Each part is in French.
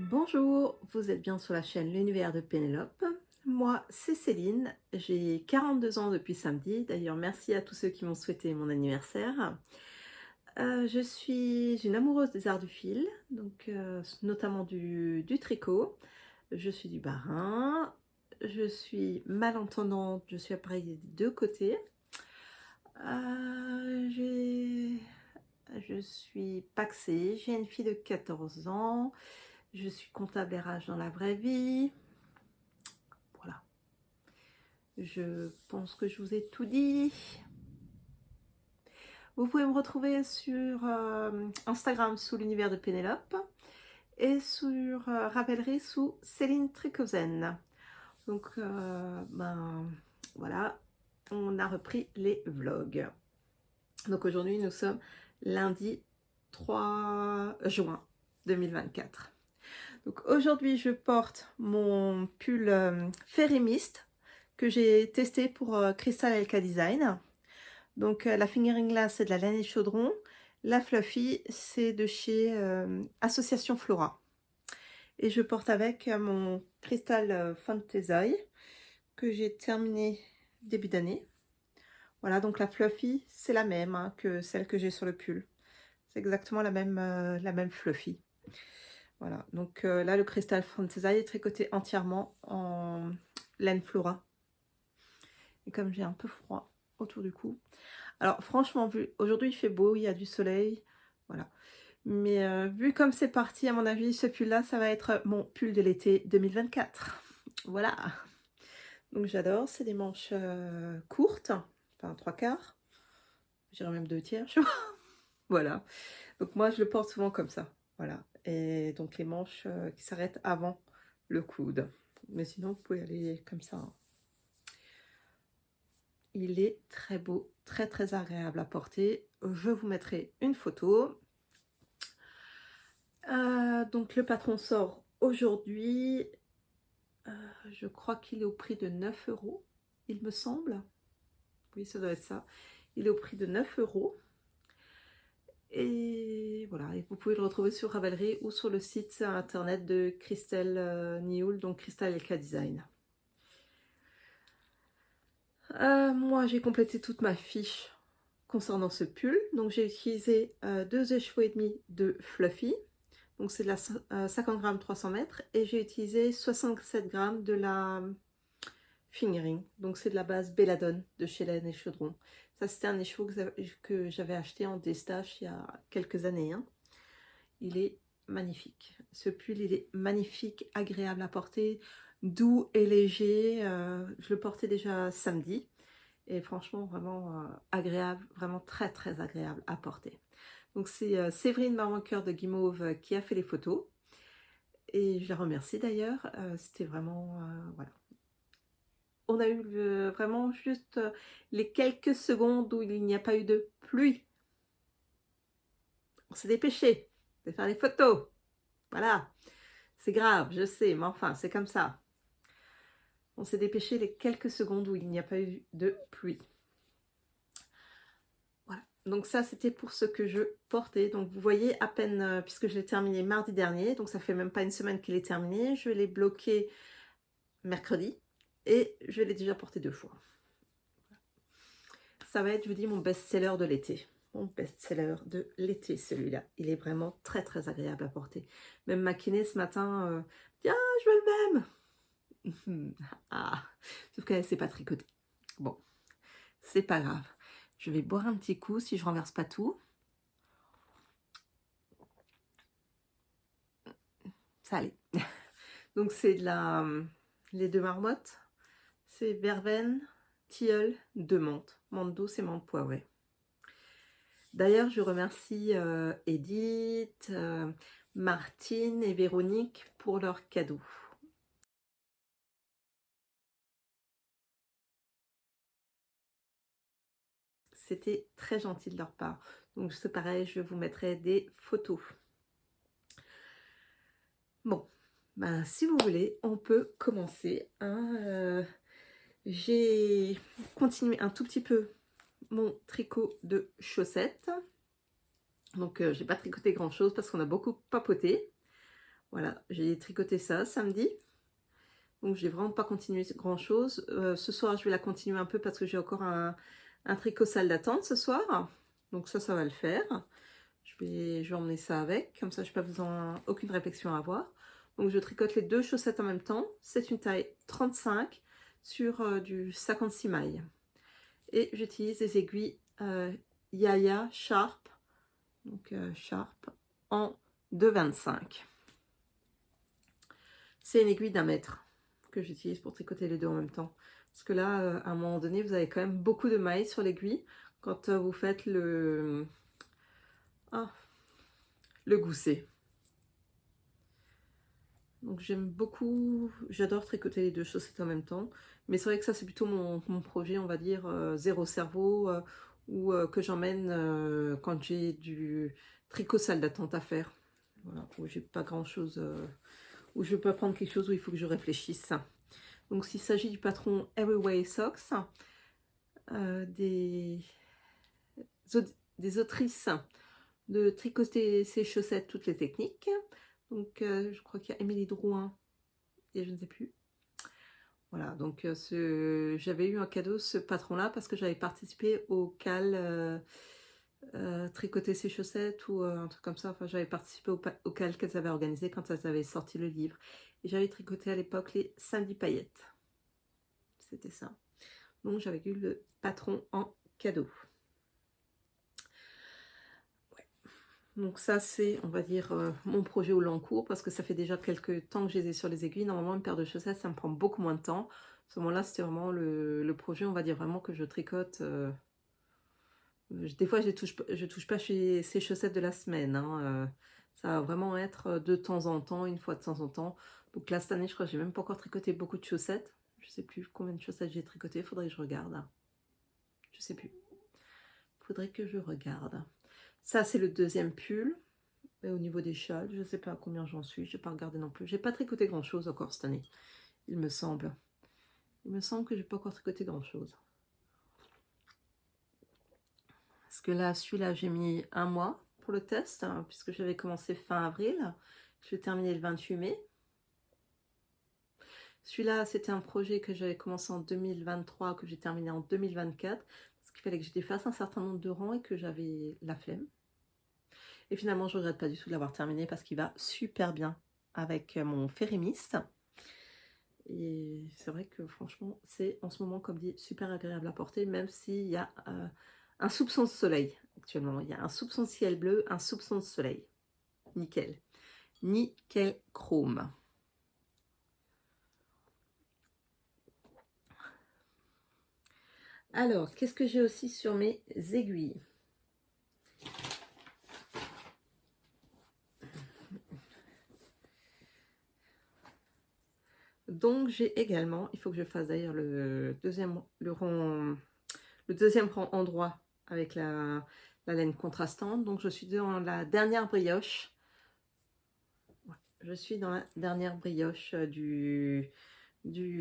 Bonjour, vous êtes bien sur la chaîne L'Univers de Pénélope. Moi, c'est Céline, j'ai 42 ans depuis samedi. D'ailleurs, merci à tous ceux qui m'ont souhaité mon anniversaire. Je suis une amoureuse des arts du fil, donc notamment du tricot. Je suis du barin, je suis malentendante, je suis appareillée des deux côtés. Je suis paxée, j'ai une fille de 14 ans. Je suis comptable RH dans la vraie vie. Voilà. Je pense que je vous ai tout dit. Vous pouvez me retrouver sur Instagram sous l'univers de Pénélope et sur Ravelry sous Céline Tricozen. Donc, voilà, on a repris les vlogs. Donc aujourd'hui, nous sommes lundi 3 juin 2024. Donc aujourd'hui, je porte mon pull Fairy Mist que j'ai testé pour Crystal LK Design. Donc la fingering là, c'est de la laine et chaudron. La fluffy, c'est de chez Association Flora. Et je porte avec mon Crystal Fantasy que j'ai terminé début d'année. Voilà, donc la fluffy, c'est la même que celle que j'ai sur le pull. C'est exactement la même fluffy. Voilà, donc là, le Crystal Fantasy est tricoté entièrement en laine Flora. Et comme j'ai un peu froid autour du cou. Alors, franchement, aujourd'hui, il fait beau, il y a du soleil. Voilà. Mais vu comme c'est parti, à mon avis, ce pull-là, ça va être mon pull de l'été 2024. Voilà. Donc, j'adore. C'est des manches courtes, enfin 3/4. Je dirais même 2/3, je vois. Voilà. Donc, moi, je le porte souvent comme ça. Voilà. Et donc les manches qui s'arrêtent avant le coude. Mais sinon, vous pouvez aller comme ça. Il est très beau, très très agréable à porter. Je vous mettrai une photo. Donc le patron sort aujourd'hui. Je crois qu'il est au prix de 9 €, il me semble. Oui, ça doit être ça. Il est au prix de 9 €. Et voilà, et vous pouvez le retrouver sur Ravelry ou sur le site internet de Christelle Nioul, donc Crystal LK Design. Moi, j'ai complété toute ma fiche concernant ce pull. Donc, j'ai utilisé 2 écheveaux et demi de Fluffy. Donc, c'est de la 50 grammes 300 mètres. Et j'ai utilisé 67 grammes de la Fingering. Donc, c'est de la base Belladone de chez Laine et Chaudron. Ça, c'était un écheveau que j'avais acheté en déstache il y a quelques années. Il est magnifique. Ce pull, il est magnifique, agréable à porter, doux et léger. Je le portais déjà samedi. Et franchement, vraiment agréable, vraiment très très agréable à porter. Donc c'est Séverine Marmoncoeur de Guimauve qui a fait les photos. Et je la remercie d'ailleurs. C'était vraiment, voilà. On a eu vraiment juste les quelques secondes où il n'y a pas eu de pluie. On s'est dépêché de faire les photos. Voilà. C'est grave, je sais, mais enfin, c'est comme ça. On s'est dépêché les quelques secondes où il n'y a pas eu de pluie. Voilà. Donc ça, c'était pour ce que je portais. Donc vous voyez, à peine, puisque je l'ai terminé mardi dernier, donc ça fait même pas une semaine qu'il est terminé, je l'ai bloqué mercredi et je l'ai déjà porté 2 fois. Ça va être, je vous dis, mon best-seller de l'été. Mon best-seller de l'été, celui-là. Il est vraiment très très agréable à porter. Même ma kiné ce matin, dit, ah, je veux le même. Ah, sauf qu'elle ne sait pas tricoter. Bon, c'est pas grave. Je vais boire un petit coup si je renverse pas tout. Ça allait. Donc c'est de les 2 marmottes. C'est verveine, tilleul, 2 menthes. Menthe douce et menthe poivrée. D'ailleurs, je remercie Edith, Martine et Véronique pour leur cadeau. C'était très gentil de leur part. Donc c'est pareil, je vous mettrai des photos. Bon, ben, si vous voulez, on peut commencer. J'ai continué un tout petit peu mon tricot de chaussettes. Donc j'ai pas tricoté grand chose parce qu'on a beaucoup papoté. Voilà, j'ai tricoté ça samedi. Donc, je n'ai vraiment pas continué grand-chose. Ce soir, je vais la continuer un peu parce que j'ai encore un tricot salle d'attente ce soir. Donc ça va le faire. Je vais emmener ça avec. Comme ça, je n'ai pas besoin, aucune réflexion à avoir. Donc, je tricote les 2 chaussettes en même temps. C'est une taille 35 sur du 56 mailles. Et j'utilise des aiguilles Yaya Sharp. Donc, Sharp en 2,25. C'est une aiguille d'1 mètre que j'utilise pour tricoter les 2 en même temps. Parce que là, à un moment donné, vous avez quand même beaucoup de mailles sur l'aiguille quand vous faites le gousset. Donc j'aime beaucoup, j'adore tricoter les 2 chaussettes en même temps. Mais c'est vrai que ça, c'est plutôt mon projet, on va dire, zéro cerveau, ou que j'emmène quand j'ai du tricot salle d'attente à faire. Voilà, où j'ai pas grand chose, où je peux prendre quelque chose où il faut que je réfléchisse. Donc s'il s'agit du patron Everyway Socks, des autrices de tricoter ses chaussettes, toutes les techniques. Donc je crois qu'il y a Émilie Drouin et je ne sais plus. Voilà, donc j'avais eu un cadeau, ce patron-là, parce que j'avais participé au CAL tricoter ses chaussettes ou un truc comme ça. Enfin, j'avais participé au CAL qu'elles avaient organisé quand elles avaient sorti le livre. Et j'avais tricoté à l'époque les samedis paillettes. C'était ça. Donc j'avais eu le patron en cadeau. Ouais. Donc ça, c'est, on va dire, mon projet au long cours, parce que ça fait déjà quelques temps que je les ai sur les aiguilles. Normalement, une paire de chaussettes, ça me prend beaucoup moins de temps. À ce moment-là, c'était vraiment le projet, on va dire vraiment que je tricote. Des fois, je touche pas chez ces chaussettes de la semaine. Hein, ça va vraiment être de temps en temps, une fois de temps en temps. Donc là, cette année, je crois que j'ai même pas encore tricoté beaucoup de chaussettes. Je sais plus combien de chaussettes j'ai tricoté. Faudrait que je regarde. Je sais plus. Faudrait que je regarde. Ça, c'est le deuxième pull. Et au niveau des châles, je sais pas combien j'en suis. Je n'ai pas regardé non plus. J'ai pas tricoté grand chose encore cette année. Il me semble. Il me semble que j'ai pas encore tricoté grand chose. Parce que là, celui-là, j'ai mis 1 mois pour le test, hein, puisque j'avais commencé fin avril. Je l'ai terminé le 28 mai. Celui-là, c'était un projet que j'avais commencé en 2023, que j'ai terminé en 2024, parce qu'il fallait que je défasse un certain nombre de rangs et que j'avais la flemme. Et finalement, je ne regrette pas du tout de l'avoir terminé, parce qu'il va super bien avec mon férémiste. Et c'est vrai que franchement, c'est en ce moment, comme dit, super agréable à porter, même s'il y a un soupçon de soleil actuellement. Il y a un soupçon de ciel bleu, un soupçon de soleil. Nickel. Nickel chrome. Alors, qu'est-ce que j'ai aussi sur mes aiguilles? Donc, j'ai également, il faut que je fasse d'ailleurs le deuxième rang endroit avec la laine contrastante. Donc, je suis dans la dernière brioche. Je suis dans la dernière brioche du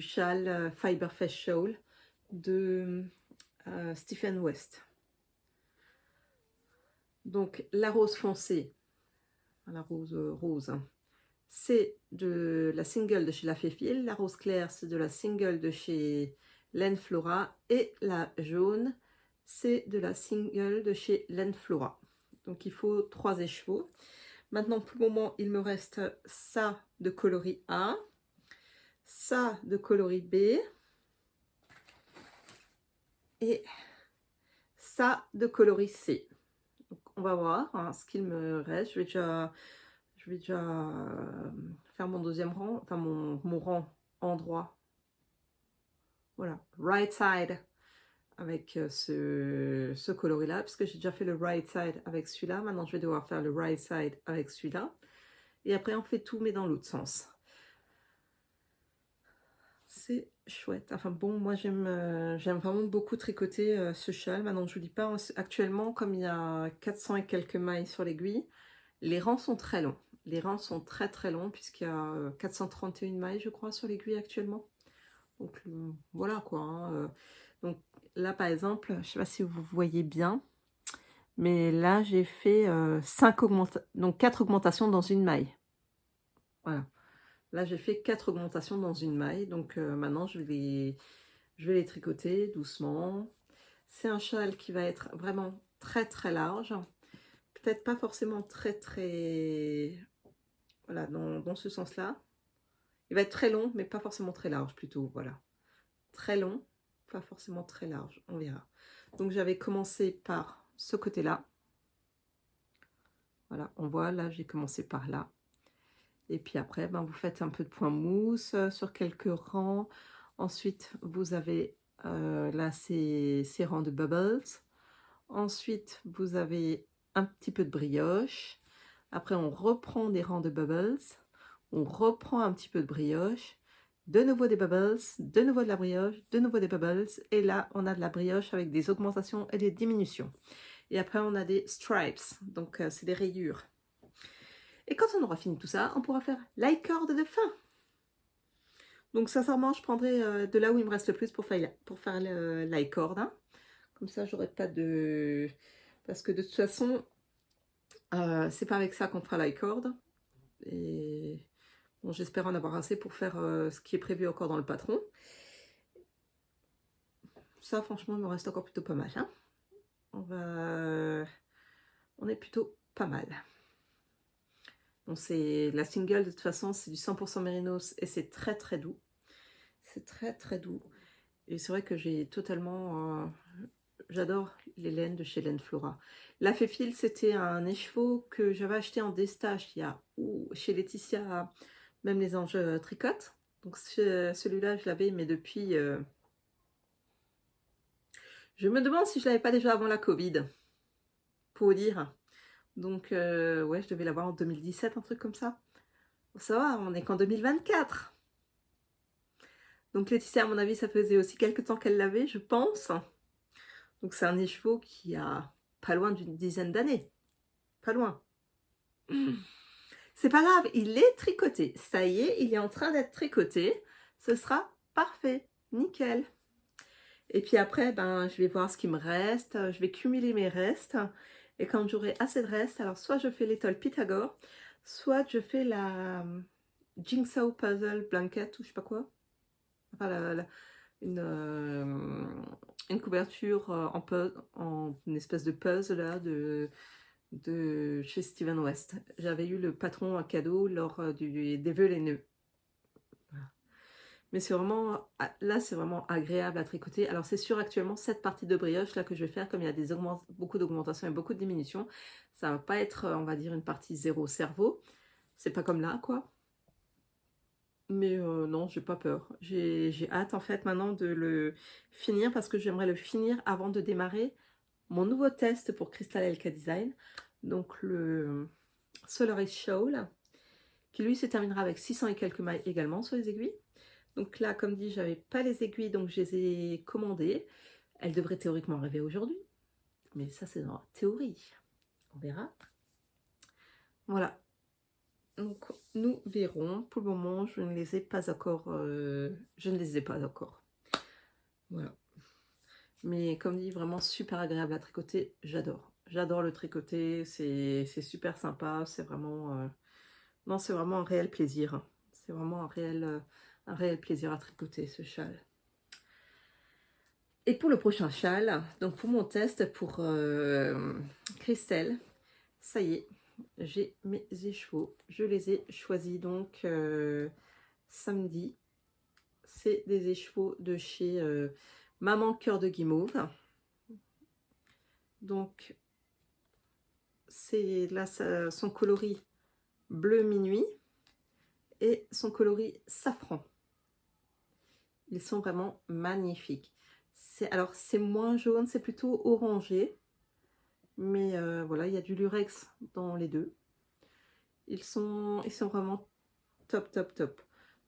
châle Fiberfest Shawl de Stephen West. Donc, la rose foncée, la rose, c'est de la single de chez La Féfile. La rose claire, c'est de la single de chez Laine Flora. Et la jaune, c'est de la single de chez Laine Flora. Donc, il faut 3 écheveaux. Maintenant, pour le moment, il me reste ça de coloris A, ça de coloris B et ça de coloris C. Donc, on va voir hein, ce qu'il me reste. Je vais déjà faire mon deuxième rang, enfin mon rang endroit. Voilà, right side avec ce coloris-là, puisque j'ai déjà fait le right side avec celui-là. Maintenant, je vais devoir faire le right side avec celui-là. Et après, on fait tout, mais dans l'autre sens. C'est chouette. Enfin bon, moi, j'aime vraiment beaucoup tricoter ce châle. Maintenant, je ne vous dis pas, actuellement, comme il y a 400 et quelques mailles sur l'aiguille, les rangs sont très longs. Les rangs sont très très longs, puisqu'il y a 431 mailles, je crois, sur l'aiguille actuellement. Donc, voilà quoi. Hein. Donc là, par exemple, je ne sais pas si vous voyez bien, mais là, j'ai fait 4 augmentations dans une maille. Voilà. Là, j'ai fait 4 augmentations dans une maille, donc maintenant je vais les tricoter doucement. C'est un châle qui va être vraiment très très large, peut-être pas forcément très voilà, dans ce sens-là. Il va être très long, mais pas forcément très large plutôt, voilà. Très long, pas forcément très large, on verra. Donc j'avais commencé par ce côté-là. Voilà, on voit, là j'ai commencé par là. Et puis après, ben, vous faites un peu de point mousse sur quelques rangs. Ensuite, vous avez là ces rangs de bubbles. Ensuite, vous avez un petit peu de brioche. Après, on reprend des rangs de bubbles. On reprend un petit peu de brioche. De nouveau des bubbles, de nouveau de la brioche, de nouveau des bubbles. Et là, on a de la brioche avec des augmentations et des diminutions. Et après, on a des stripes. Donc, c'est des rayures. Et quand on aura fini tout ça, on pourra faire l'icord de fin. Donc sincèrement, je prendrai de là où il me reste le plus pour faire l'icord. Hein. Comme ça, j'aurai pas de... Parce que de toute façon, c'est pas avec ça qu'on fera l'icord. Et bon, j'espère en avoir assez pour faire ce qui est prévu encore dans le patron. Ça, franchement, il me reste encore plutôt pas mal. Hein. On est plutôt pas mal. Bon, c'est la single, de toute façon, c'est du 100% mérinos et c'est très très doux. C'est très très doux. Et c'est vrai que j'ai totalement... j'adore les laines de chez Laine Flora. La Féfil, c'était un écheveau que j'avais acheté en déstache il y a... chez Laetitia, même les anges tricotent. Donc celui-là, je l'avais, mais depuis... je me demande si je l'avais pas déjà avant la Covid. Pour vous dire. Donc, ouais, je devais l'avoir en 2017, un truc comme ça. Ça va, on est qu'en 2024. Donc Laetitia, à mon avis, ça faisait aussi quelques temps qu'elle l'avait, je pense. Donc c'est un écheveau qui a pas loin d'une dizaine d'années. Pas loin. C'est pas grave, il est tricoté. Ça y est, il est en train d'être tricoté. Ce sera parfait. Nickel. Et puis après, ben, je vais voir ce qui me reste. Je vais cumuler mes restes. Et quand j'aurai assez de restes, alors soit je fais l'étole Pythagore, soit je fais la Jigsaw Puzzle Blanket ou je sais pas quoi. Enfin, une couverture en une espèce de puzzle là, de chez Steven West. J'avais eu le patron à cadeau lors des vœux les nœuds. Voilà. Mais c'est vraiment, là c'est vraiment agréable à tricoter. Alors c'est sûr actuellement cette partie de brioche là que je vais faire, comme il y a beaucoup d'augmentations et beaucoup de diminutions, ça va pas être on va dire une partie zéro cerveau. C'est pas comme là quoi. Mais non, j'ai pas peur. J'ai hâte en fait maintenant de le finir parce que j'aimerais le finir avant de démarrer mon nouveau test pour Crystal LK Design. Donc le Solaris Shawl, qui lui se terminera avec 600 et quelques mailles également sur les aiguilles. Donc là, comme dit, j'avais pas les aiguilles, donc je les ai commandées. Elles devraient théoriquement arriver aujourd'hui. Mais ça, c'est dans la théorie. On verra. Voilà. Donc, nous verrons. Pour le moment, je ne les ai pas encore. Je ne les ai pas encore. Voilà. Mais comme dit, vraiment super agréable à tricoter. J'adore. J'adore le tricoter. C'est super sympa. C'est vraiment... non, c'est vraiment un réel plaisir. C'est vraiment un réel plaisir à tricoter ce châle. Et pour le prochain châle, donc pour mon test pour Christelle, ça y est, j'ai mes écheveaux. Je les ai choisis donc samedi. C'est des écheveaux de chez Maman Cœur de Guimauve. Donc, c'est là son coloris bleu minuit et son coloris safran. Ils sont vraiment magnifiques. Alors, c'est moins jaune, c'est plutôt orangé. Mais voilà, il y a du lurex dans les deux. Ils sont vraiment top, top, top.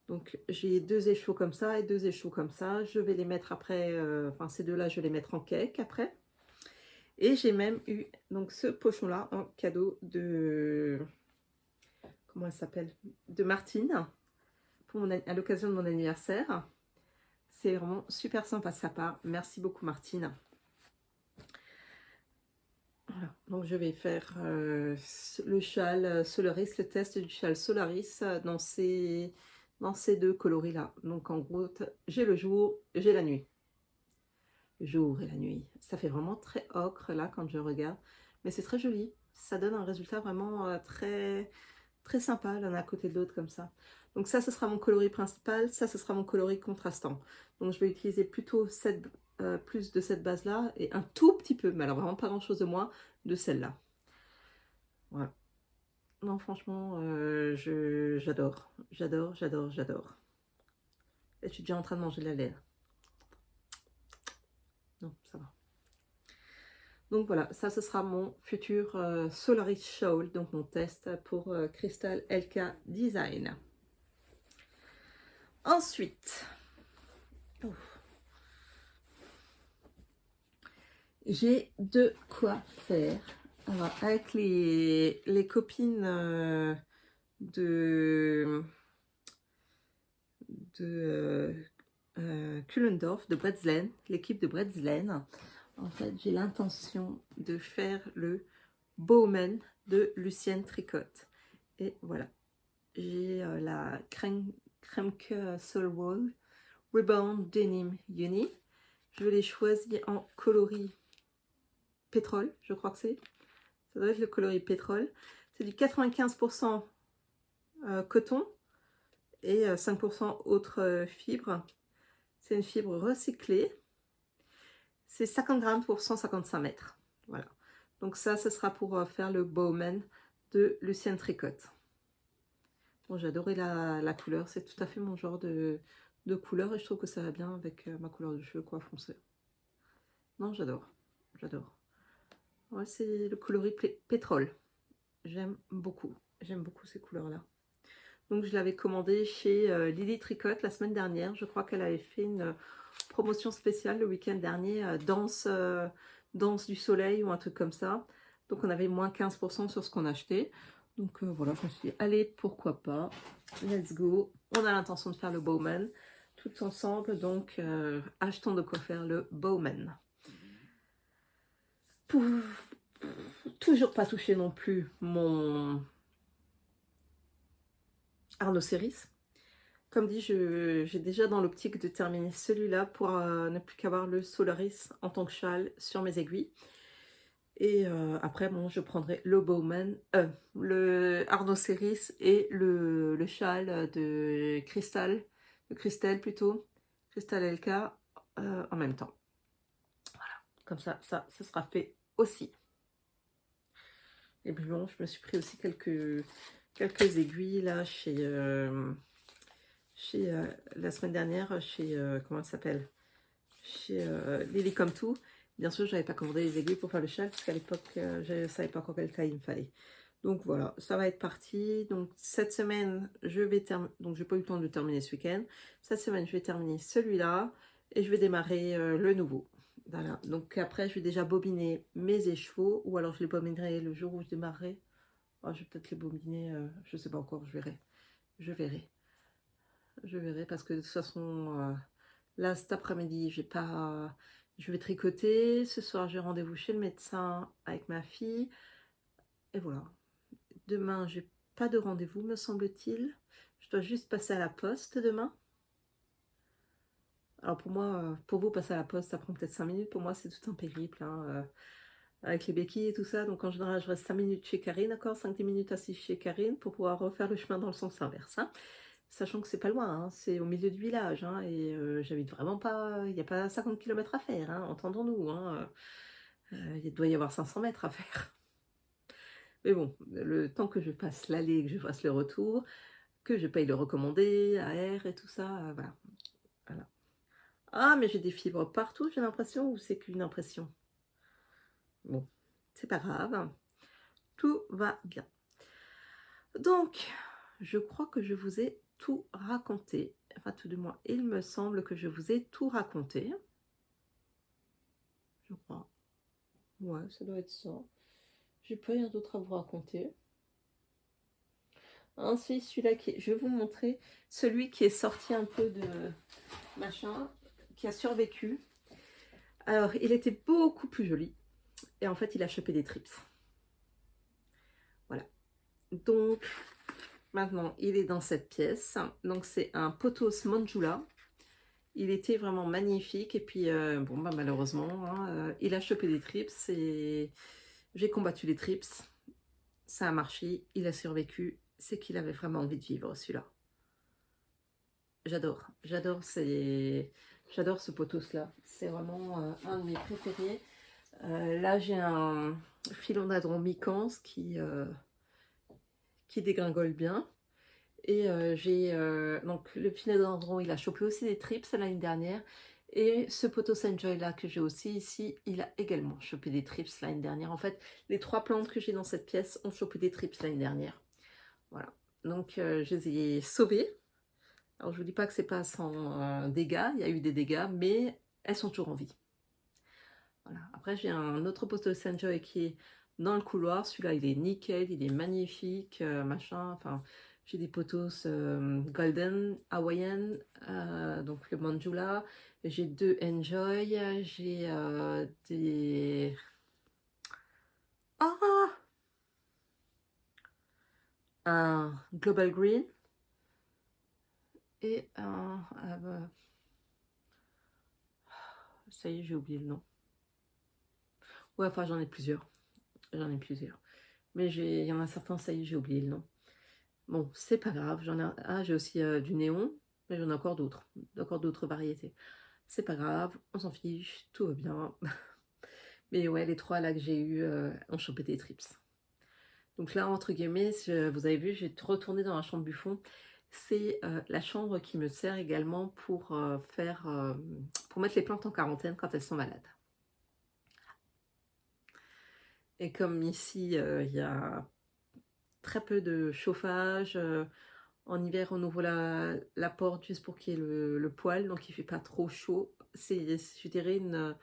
Donc, j'ai 2 écheveaux comme ça et 2 écheveaux comme ça. Je vais les mettre après, enfin, ces deux-là, je vais les mettre en cake après. Et j'ai même eu donc ce pochon-là en cadeau de... Comment elle s'appelle? De Martine, à l'occasion de mon anniversaire. C'est vraiment super sympa de sa part. Merci beaucoup, Martine. Voilà, donc je vais faire le châle Solaris, le test du châle Solaris dans ces deux coloris là. Donc en gros, j'ai le jour, j'ai la nuit. Le jour et la nuit. Ça fait vraiment très ocre là quand je regarde, mais c'est très joli. Ça donne un résultat vraiment très très sympa l'un à côté de l'autre comme ça. Donc ça, ce sera mon coloris principal, ça, ce sera mon coloris contrastant. Donc je vais utiliser plutôt plus de cette base-là et un tout petit peu, mais alors vraiment pas grand-chose de moins, de celle-là. Voilà. Non, franchement, j'adore, j'adore, j'adore, j'adore. Et je suis déjà en train de manger de la lait. Non, ça va. Donc voilà, ça ce sera mon futur Solaris Shawl, donc mon test pour Crystal LK Design. Ensuite, j'ai de quoi faire. Alors, avec les copines de Kuhlendorf, de Bretzlen, l'équipe de Bretzlen, en fait, j'ai l'intention de faire le Bowman de Lucienne Tricotte. Et voilà, j'ai la Kremke Soulwool Rebound Denim Uni. Je l'ai choisi en coloris pétrole, je crois que c'est. Ça doit être le coloris pétrole. C'est du 95% coton et 5% autres fibres. C'est une fibre recyclée. C'est 50 grammes pour 155 mètres. Voilà. Donc ça, ce sera pour faire le Bowman de Lucienne Tricotte. Bon, j'ai adoré la couleur. C'est tout à fait mon genre de couleur et je trouve que ça va bien avec ma couleur de cheveux, quoi, foncé. Non, j'adore. J'adore. Ouais, c'est le coloris pétrole. J'aime beaucoup. J'aime beaucoup ces couleurs-là. Donc, je l'avais commandé chez Lily Tricotte la semaine dernière. Je crois qu'elle avait fait une promotion spéciale le week-end dernier, danse du soleil ou un truc comme ça. Donc, on avait moins 15% sur ce qu'on achetait. Donc, voilà, je me suis dit, allez, pourquoi pas. Let's go. On a l'intention de faire le Bowman tout ensemble. Donc, achetons de quoi faire le Bowman. Pour toujours pas toucher non plus mon Arnaud Séris. Comme dit, j'ai déjà dans l'optique de terminer celui-là pour ne plus qu'avoir le Solaris en tant que châle sur mes aiguilles. Et après, bon, je prendrai le Bowman, le Arnaud Séris et le châle de Christelle plutôt, Crystal LK en même temps. Voilà, comme ça sera fait aussi. Et puis bon, je me suis pris aussi quelques aiguilles là chez la semaine dernière chez comment elle s'appelle, chez Lily Come To. Bien sûr, je n'avais pas commandé les aiguilles pour faire le châle parce qu'à l'époque je ne savais pas encore quelle taille il me fallait. Donc voilà, ça va être parti. Donc cette semaine je vais terminer, donc j'ai pas eu le temps de le terminer ce week-end. Cette semaine je vais terminer celui-là et je vais démarrer le nouveau. Voilà, donc après je vais déjà bobiner mes écheveaux ou alors je les bobinerai le jour où je démarrerai. Oh, je vais peut-être les bobiner, je sais pas encore, je verrai. Je verrai parce que de toute façon, là cet après-midi, je vais tricoter. Ce soir, j'ai rendez-vous chez le médecin avec ma fille. Et voilà. Demain, j'ai pas de rendez-vous, me semble-t-il. Je dois juste passer à la poste demain. Alors pour moi, pour vous, passer à la poste, ça prend peut-être 5 minutes. Pour moi, c'est tout un périple, hein, avec les béquilles et tout ça. Donc en général, je reste 5 minutes chez Karine, d'accord, 5-10 minutes assise chez Karine pour pouvoir refaire le chemin dans le sens inverse. Hein. Sachant que c'est pas loin, hein, c'est au milieu du village, hein, et j'habite vraiment pas, il n'y a pas 50 km à faire, hein, entendons-nous, hein, il doit y avoir 500 mètres à faire. Mais bon, le temps que je passe l'aller, que je fasse le retour, que je paye le recommandé, AR et tout ça, voilà. Voilà. Ah, mais j'ai des fibres partout, j'ai l'impression, ou c'est qu'une impression? Bon, c'est pas grave, tout va bien. Donc, je crois que je vous ai tout raconté. Enfin, tout de moins, il me semble que je vous ai tout raconté. Je crois. Ouais, ça doit être ça. J'ai pas rien d'autre à vous raconter. Ensuite, celui-là je vais vous montrer celui qui est sorti un peu de machin, qui a survécu. Alors, il était beaucoup plus joli. Et en fait, il a chopé des trips. Voilà. Donc, maintenant, il est dans cette pièce. Donc, c'est un pothos Manjula. Il était vraiment magnifique. Et puis, bon, bah, malheureusement, hein, il a chopé des trips. Et j'ai combattu les trips. Ça a marché. Il a survécu. C'est qu'il avait vraiment envie de vivre, celui-là. J'adore. J'adore ce pothos-là. C'est vraiment un de mes préférés. Là, j'ai un philodendron micans qui dégringole bien. Et j'ai donc le philodendron, il a chopé aussi des trips l'année dernière. Et ce pothos Enjoy là que j'ai aussi ici, il a également chopé des trips l'année dernière. En fait, les 3 plantes que j'ai dans cette pièce ont chopé des trips l'année dernière. Voilà. Donc je les ai sauvées. Alors je vous dis pas que c'est pas sans dégâts, il y a eu des dégâts, mais elles sont toujours en vie. Voilà. Après, j'ai un autre pothos Enjoy qui est dans le couloir. Celui-là, il est nickel, il est magnifique, machin. Enfin, j'ai des pothos Golden, Hawaiian, donc le Manjula. J'ai 2 Enjoy. J'ai des... Ah, un Global Green. Et un... ça y est, j'ai oublié le nom. Ouais, enfin, j'en ai plusieurs. J'en ai plusieurs. Mais il y en a certains, ça y est, j'ai oublié le nom. Bon, c'est pas grave. J'ai aussi du néon, mais j'en ai encore d'autres variétés. C'est pas grave, on s'en fiche, tout va bien. Mais ouais, les 3 là que j'ai eu ont chopé des trips. Donc là, entre guillemets, vous avez vu, j'ai retourné dans la chambre Buffon. C'est la chambre qui me sert également pour pour mettre les plantes en quarantaine quand elles sont malades. Et comme ici, il y a très peu de chauffage, en hiver, on ouvre la porte juste pour qu'il y ait le poêle, donc il ne fait pas trop chaud. C'est, je dirais, une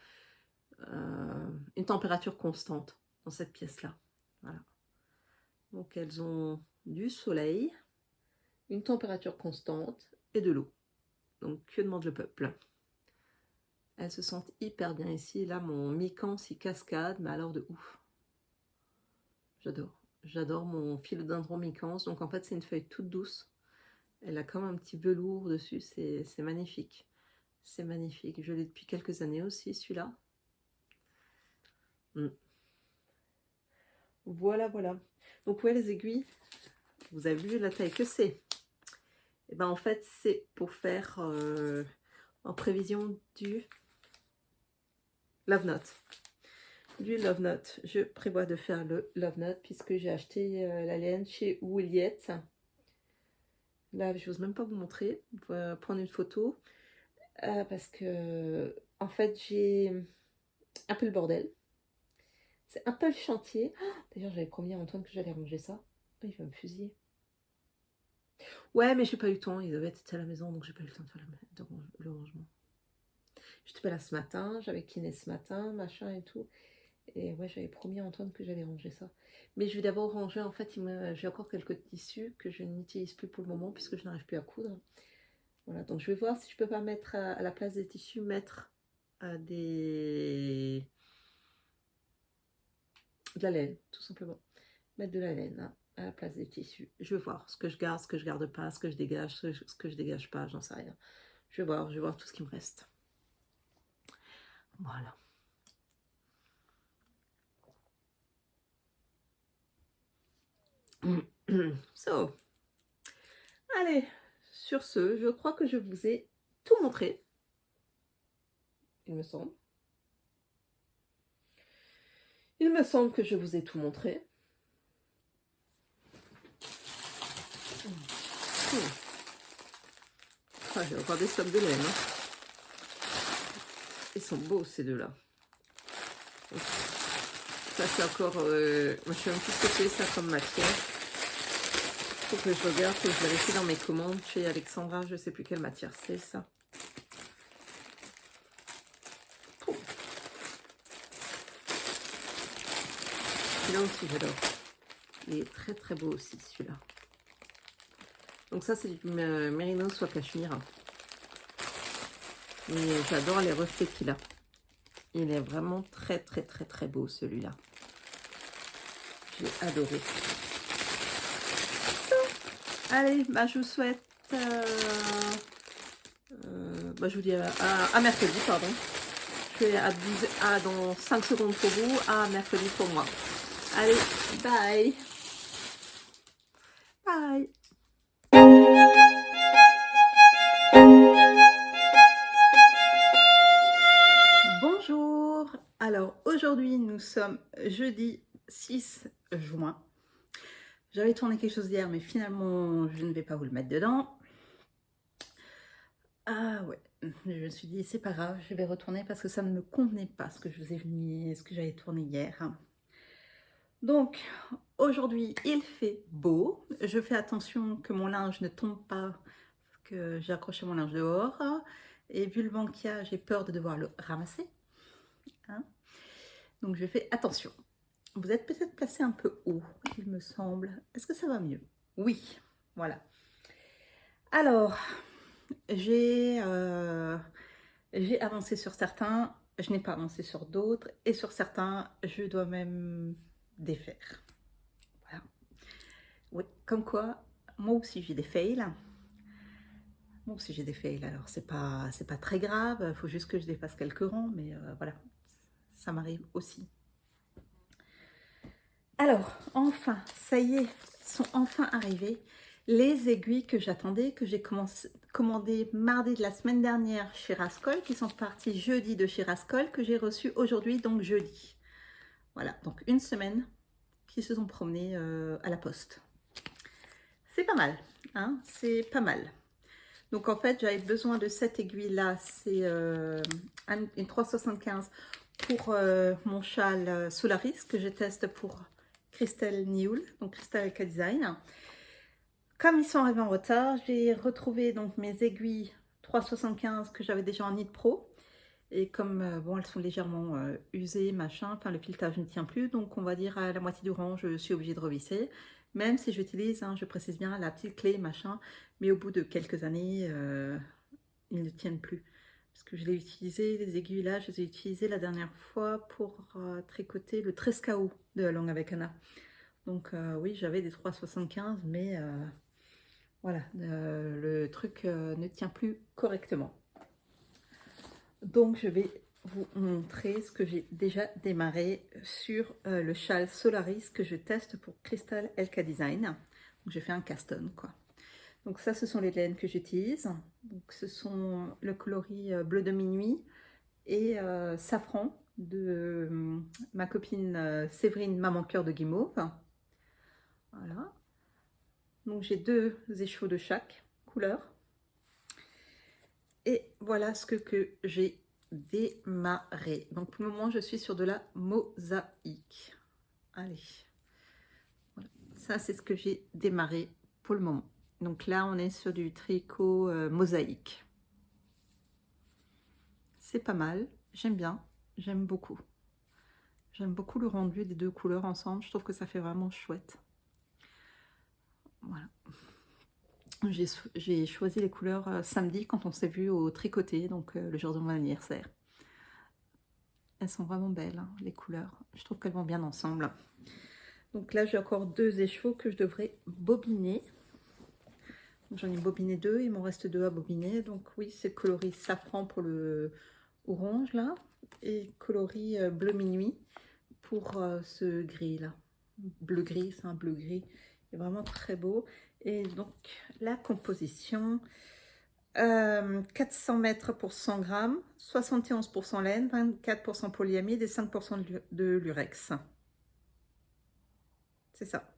température constante dans cette pièce-là. Voilà. Donc elles ont du soleil, une température constante et de l'eau. Donc que demande le peuple? Elles se sentent hyper bien ici. Là, mon mican s'y cascade, mais alors de ouf. J'adore. J'adore mon philodendron micans. Donc en fait, c'est une feuille toute douce. Elle a comme un petit velours dessus. C'est magnifique. C'est magnifique. Je l'ai depuis quelques années aussi, celui-là. Voilà, voilà. Donc ouais, les aiguilles, vous avez vu la taille que c'est. Et ben en fait, c'est pour faire en prévision du Love Note. Du Love Note. Je prévois de faire le Love Note puisque j'ai acheté la laine chez Williette. Là, je n'ose même pas vous montrer. On va prendre une photo. Parce que, en fait, j'ai un peu le bordel. C'est un peu le chantier. D'ailleurs, j'avais promis à Antoine que j'allais ranger ça. Oh, il va me fusiller. Ouais, mais j'ai pas eu le temps. Elisabeth était à la maison, donc j'ai pas eu le temps de faire le rangement. J'étais pas là ce matin, j'avais kiné ce matin, machin et tout. Et ouais, j'avais promis à Antoine que j'allais ranger ça. Mais je vais d'abord ranger, en fait, j'ai encore quelques tissus que je n'utilise plus pour le moment puisque je n'arrive plus à coudre. Voilà, donc je vais voir si je peux pas mettre à la place des tissus, mettre de la laine, tout simplement. Mettre de la laine hein, à la place des tissus. Je vais voir ce que je garde pas, ce que je dégage, ce que je dégage pas, j'en sais rien. Je vais voir tout ce qui me reste. Voilà. So, allez, sur ce, je crois que je vous ai tout montré. Il me semble. Il me semble que je vous ai tout montré. Ah, j'ai encore des stocks de laine. Hein. Ils sont beaux ces deux-là. Ça c'est encore... moi je suis un petit peu fait ça comme matière. Faut que je regarde, que je vérifie dans mes commandes chez Alexandra. Je sais plus quelle matière c'est ça. Celui-là aussi j'adore. Il est très très beau aussi celui-là. Donc ça c'est du mérino soie cachemire. Et j'adore les reflets qu'il a. Il est vraiment très beau celui-là. J'ai adoré. Allez, bah, je vous souhaite... bah, je vous dis à mercredi, pardon. Je fais dans 5 secondes pour vous, à mercredi pour moi. Allez, bye. Bye. Bonjour. Alors, aujourd'hui, nous sommes jeudi 6 juin. J'avais tourné quelque chose hier, mais finalement, je ne vais pas vous le mettre dedans. Ah ouais, je me suis dit, c'est pas grave, je vais retourner parce que ça ne me convenait pas ce que je vous ai mis, ce que j'avais tourné hier. Donc, aujourd'hui, il fait beau. Je fais attention que mon linge ne tombe pas, parce que j'ai accroché mon linge dehors. Et vu le vent qu'il y a, j'ai peur de devoir le ramasser. Hein. Donc, je fais attention. Vous êtes peut-être placé un peu haut, il me semble. Est-ce que ça va mieux? Oui, voilà. Alors, j'ai avancé sur certains, je n'ai pas avancé sur d'autres, et sur certains, je dois même défaire. Voilà. Oui, comme quoi, moi aussi j'ai des fails. Moi aussi j'ai des fails, alors c'est pas très grave, il faut juste que je dépasse quelques rangs, mais voilà, ça m'arrive aussi. Alors, enfin, ça y est, sont enfin arrivées les aiguilles que j'attendais, que j'ai commandées mardi de la semaine dernière chez Rascol, qui sont parties jeudi de chez Rascol, que j'ai reçues aujourd'hui, donc jeudi. Voilà, donc une semaine qui se sont promenées à la poste. C'est pas mal, hein, c'est pas mal. Donc en fait, j'avais besoin de cette aiguille-là, c'est une 375 pour mon châle Solaris, que je teste pour Crystal Nioul, donc Crystal Eco-Design. Comme ils sont arrivés en retard, j'ai retrouvé donc mes aiguilles 375 que j'avais déjà en Knit Pro. Et comme bon, elles sont légèrement usées, machin, enfin le filetage ne tient plus, donc on va dire à la moitié du rang, je suis obligée de revisser. Même si j'utilise, hein, je précise bien, la petite clé, machin, mais au bout de quelques années, ils ne tiennent plus. Parce que je l'ai utilisé, les aiguilles là, je les ai utilisées la dernière fois pour tricoter le Trescao de Along avec Anna. Donc oui, j'avais des 3,75, mais voilà, le truc ne tient plus correctement. Donc je vais vous montrer ce que j'ai déjà démarré sur le châle Solaris que je teste pour Crystal Eco-Design. Donc j'ai fait un cast-on quoi. Donc ça, ce sont les laines que j'utilise. Donc ce sont le coloris bleu de minuit et safran de ma copine Séverine Maman Cœur de Guimauve. Voilà. Donc j'ai 2 échos de chaque couleur. Et voilà ce que j'ai démarré. Donc pour le moment, je suis sur de la mosaïque. Allez. Voilà. Ça, c'est ce que j'ai démarré pour le moment. Donc là, on est sur du tricot mosaïque. C'est pas mal. J'aime bien. J'aime beaucoup. J'aime beaucoup le rendu des 2 couleurs ensemble. Je trouve que ça fait vraiment chouette. Voilà. J'ai choisi les couleurs samedi quand on s'est vu au tricoté, donc le jour de mon anniversaire. Elles sont vraiment belles, hein, les couleurs. Je trouve qu'elles vont bien ensemble. Donc là, j'ai encore 2 écheveaux que je devrais bobiner. J'en ai bobiné 2, il m'en reste 2 à bobiner. Donc oui, c'est coloris safran pour le orange là, et coloris bleu minuit pour ce gris là. Bleu gris, c'est un bleu gris. Il est vraiment très beau. Et donc la composition, 400 mètres pour 100 grammes, 71% laine, 24% polyamide et 5% de lurex. C'est ça.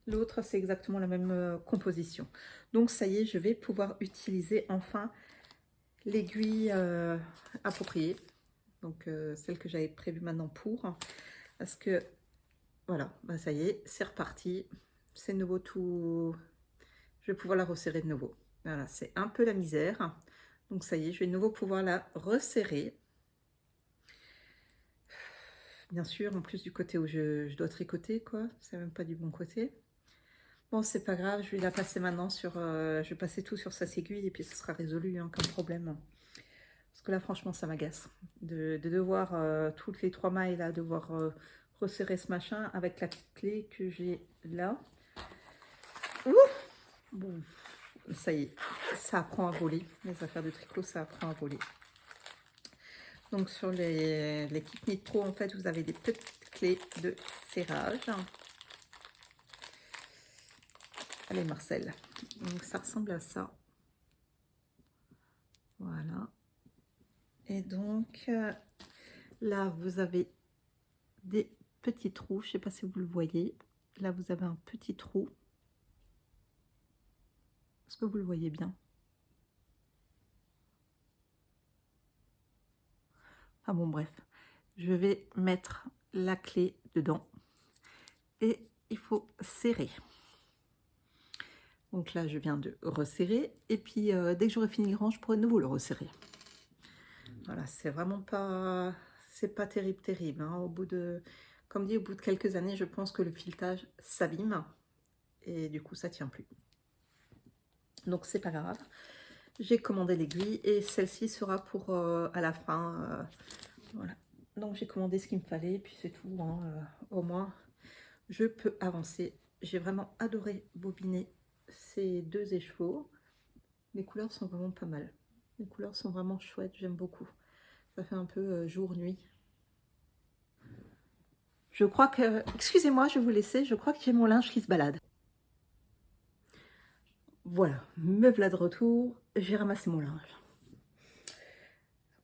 L'autre, c'est exactement la même composition. Donc ça y est, je vais pouvoir utiliser enfin l'aiguille appropriée. Donc celle que j'avais prévue maintenant pour. Parce que voilà, bah ça y est, c'est reparti. C'est nouveau tout. Je vais pouvoir la resserrer de nouveau. Voilà, c'est un peu la misère. Donc ça y est, je vais de nouveau pouvoir la resserrer. Bien sûr, en plus du côté où je dois tricoter, quoi. C'est même pas du bon côté. Bon, c'est pas grave, je vais la passer maintenant sur... je vais passer tout sur sa aiguille et puis ce sera résolu, hein, comme problème. Parce que là, franchement, ça m'agace. De devoir, toutes les 3 mailles, là, devoir resserrer ce machin avec la clé que j'ai là. Ouh, bon, ça y est, ça apprend à voler. Les affaires de tricot, ça apprend à voler. Donc, sur les kits Nitro, en fait, vous avez des petites clés de serrage. Allez, Marcel. Donc, ça ressemble à ça. Voilà. Et donc, là, vous avez des petits trous. Je ne sais pas si vous le voyez. Là, vous avez un petit trou. Est-ce que vous le voyez bien? Ah bon, bref. Je vais mettre la clé dedans. Et il faut serrer. Donc là, je viens de resserrer. Et puis, dès que j'aurai fini le rang, je pourrai de nouveau le resserrer. Voilà, c'est vraiment pas... C'est pas terrible, terrible. Hein. Au bout de... Comme dit, au bout de quelques années, je pense que le filetage s'abîme. Et du coup, ça tient plus. Donc, c'est pas grave. J'ai commandé l'aiguille. Et celle-ci sera pour à la fin. Voilà. Donc, j'ai commandé ce qu'il me fallait. Et puis, c'est tout. Hein. Au moins, je peux avancer. J'ai vraiment adoré bobiner ces 2 écheveaux. Les couleurs sont vraiment pas mal. Les couleurs sont vraiment chouettes, j'aime beaucoup. Ça fait un peu jour-nuit. Je crois que... Excusez-moi, je vais vous laisser. Je crois que j'ai mon linge qui se balade. Voilà, me voilà de retour. J'ai ramassé mon linge.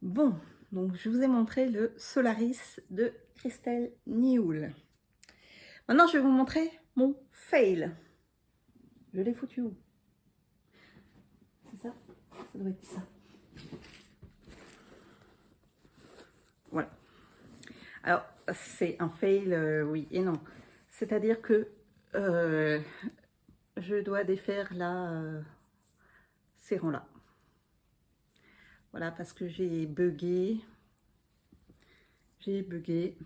Bon, donc je vous ai montré le Solaris de Christelle Nioul. Maintenant, je vais vous montrer mon fail. Je l'ai foutu où? C'est ça? Ça doit être ça. Voilà. Alors, c'est un fail, oui et non. C'est-à-dire que je dois défaire là, ces rangs-là. Voilà, parce que j'ai bugué. J'ai bugué.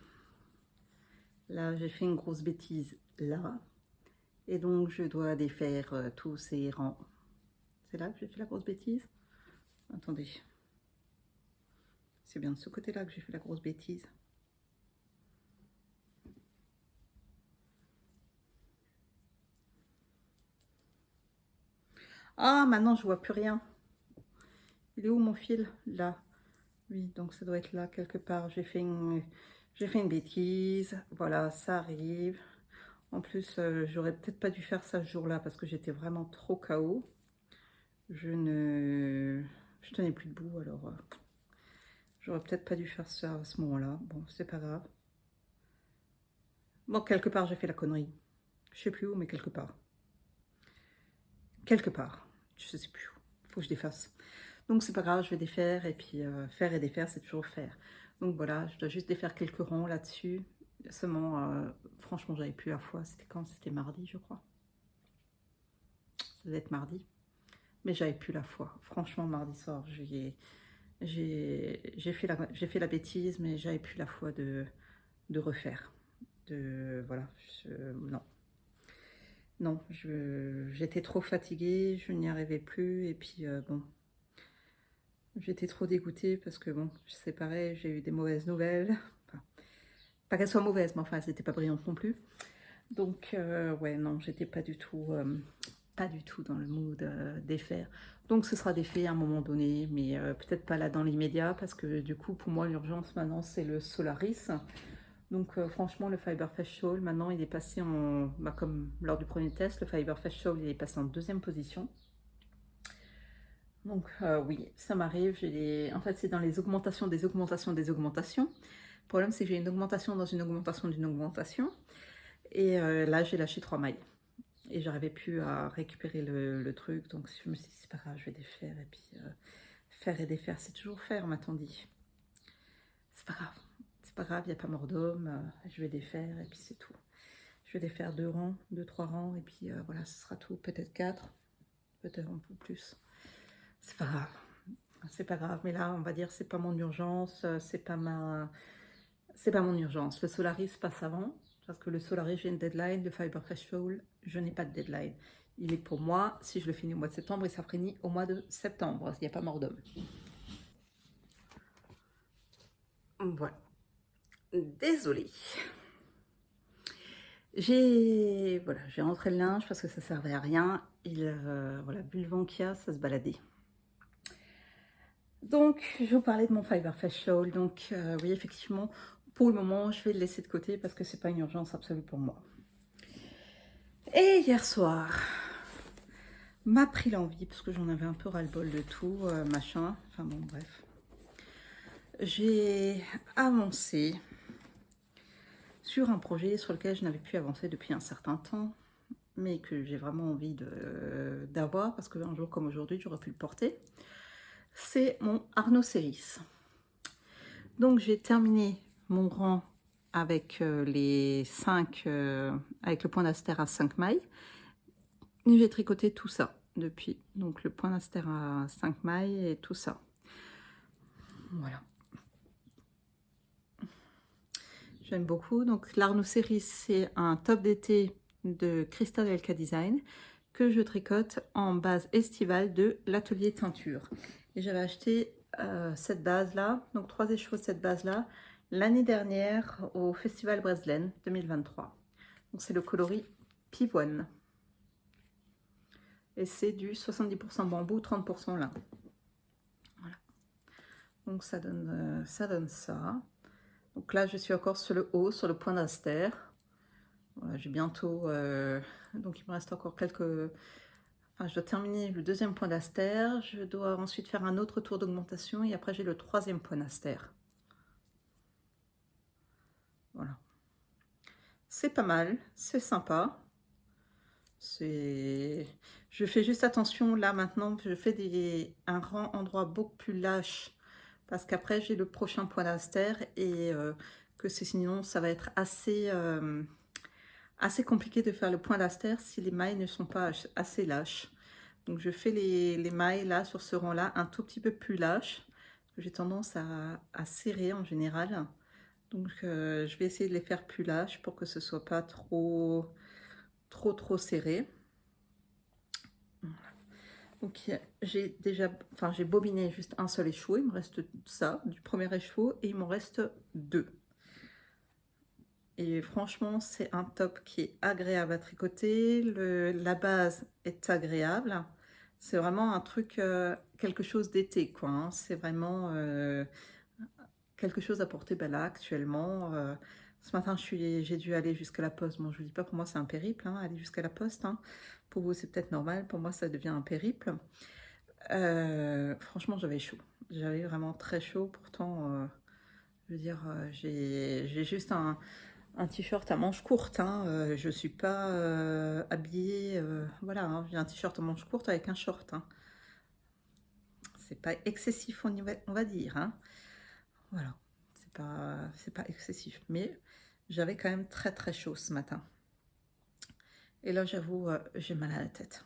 Là, j'ai fait une grosse bêtise là. Et donc, je dois défaire tous ces rangs. C'est là que j'ai fait la grosse bêtise? Attendez. C'est bien de ce côté-là que j'ai fait la grosse bêtise. Ah, maintenant, je vois plus rien. Il est où mon fil? Là. Oui, donc ça doit être là quelque part. J'ai fait une bêtise. Voilà, ça arrive. En plus, j'aurais peut-être pas dû faire ça ce jour-là parce que j'étais vraiment trop KO. Je tenais plus debout, alors j'aurais peut-être pas dû faire ça à ce moment-là. Bon, c'est pas grave. Bon, quelque part, j'ai fait la connerie. Je sais plus où, mais quelque part. Quelque part. Je sais plus où. Il faut que je défasse. Donc, c'est pas grave, je vais défaire. Et puis, faire et défaire, c'est toujours faire. Donc, voilà, je dois juste défaire quelques rangs là-dessus. Seulement, franchement, j'avais plus la foi. C'était quand? C'était mardi, je crois. Ça devait être mardi. Mais j'avais plus la foi. Franchement, mardi soir, j'ai fait la bêtise, mais j'avais plus la foi de refaire. Voilà, non. Non, j'étais trop fatiguée, je n'y arrivais plus. Et puis, bon, j'étais trop dégoûtée parce que, bon, c'est pareil, j'ai eu des mauvaises nouvelles. Enfin, pas qu'elles soient mauvaises, mais enfin, elles n'étaient pas brillantes non plus. Donc, ouais, non, j'étais pas du tout dans le mood défaire. Donc ce sera défait à un moment donné, mais peut-être pas là dans l'immédiat, parce que du coup, pour moi, l'urgence maintenant, c'est le Solaris. Donc franchement, le Fiber Fresh Shawl, maintenant, il est passé en... Bah, comme lors du premier test, le Fiber Fresh Shawl, il est passé en 2e position. Donc oui, ça m'arrive. En fait, c'est dans les augmentations des augmentations des augmentations. Le problème, c'est que j'ai une augmentation dans une augmentation d'une augmentation. Et là, j'ai lâché 3 mailles. Et j'arrivais plus à récupérer le truc. Donc je me suis dit, c'est pas grave, je vais défaire. Et puis faire et défaire, c'est toujours faire, on m'a-t-on dit. C'est pas grave. C'est pas grave, il n'y a pas mort d'homme. Je vais défaire et puis c'est tout. Je vais défaire 2 rangs, 2-3 rangs. Et puis voilà, ce sera tout. Peut-être 4. Peut-être un peu plus. C'est pas grave. C'est pas grave. Mais là, on va dire, c'est pas mon urgence. C'est pas mon urgence. Le Solaris passe avant. Parce que le Solaris, j'ai une deadline. Le Fiber Fresh Shawl, je n'ai pas de deadline. Il est pour moi, si je le finis au mois de septembre, il sera fini au mois de septembre. Il n'y a pas mort d'homme. Voilà. Désolée. J'ai rentré le linge parce que ça servait à rien. Voilà, vu le vent qu'il y a, ça se baladait. Donc, je vais vous parler de mon Fiverr Facial. Donc, oui, effectivement, pour le moment, je vais le laisser de côté parce que c'est pas une urgence absolue pour moi. Et hier soir, m'a pris l'envie, parce que j'en avais un peu ras-le-bol de tout, machin. Enfin bon, bref. J'ai avancé sur un projet sur lequel je n'avais pu avancer depuis un certain temps, mais que j'ai vraiment envie d'avoir, parce qu'un jour comme aujourd'hui, j'aurais pu le porter. C'est mon Arnaud Séris. Donc j'ai terminé mon rang avec les 5, avec le point d'aster à 5 mailles. Et j'ai tricoté tout ça depuis. Donc le point d'aster à 5 mailles et tout ça. Voilà. J'aime beaucoup. Donc l'Arnaud Séris, c'est un top d'été de Crystal Elka Design que je tricote en base estivale de l'atelier teinture. Et j'avais acheté cette base-là, donc 3 écheveaux de cette base-là, l'année dernière au Festival Breslen 2023. Donc c'est le coloris pivoine. Et c'est du 70% bambou, 30% lin. Voilà. Donc ça donne ça. Donc là, je suis encore sur le haut, sur le point d'aster. Voilà, j'ai bientôt... donc il me reste encore quelques... Enfin, je dois terminer le deuxième point d'aster. Je dois ensuite faire un autre tour d'augmentation. Et après, j'ai le troisième point d'aster. Voilà. C'est pas mal, c'est sympa. Je fais juste attention, là, maintenant, je fais un rang endroit beaucoup plus lâche. Parce qu'après, j'ai le prochain point d'aster et que sinon, ça va être assez compliqué de faire le point d'aster si les mailles ne sont pas assez lâches. Donc, je fais les mailles là, sur ce rang-là, un tout petit peu plus lâches. J'ai tendance à serrer en général. Donc, je vais essayer de les faire plus lâches pour que ce soit pas trop serré. Donc j'ai bobiné juste un seul écheveau, il me reste ça du premier écheveau et il m'en reste 2. Et franchement, c'est un top qui est agréable à tricoter, la base est agréable. C'est vraiment un truc, quelque chose d'été, quoi, hein. C'est vraiment quelque chose à porter là actuellement. Ce matin, j'ai dû aller jusqu'à la poste. Bon, je ne vous dis pas, pour moi, c'est un périple, hein, aller jusqu'à la poste, hein. Pour vous, c'est peut-être normal. Pour moi, ça devient un périple. Franchement, j'avais chaud. J'avais vraiment très chaud. Pourtant, je veux dire, j'ai juste un t-shirt à manches courtes, hein. Je ne suis pas habillée. Voilà, hein, j'ai un t-shirt à manches courtes avec un short, hein. C'est pas excessif, on va dire, hein. Voilà, c'est pas excessif. Mais j'avais quand même très très chaud ce matin. Et là, j'avoue, j'ai mal à la tête.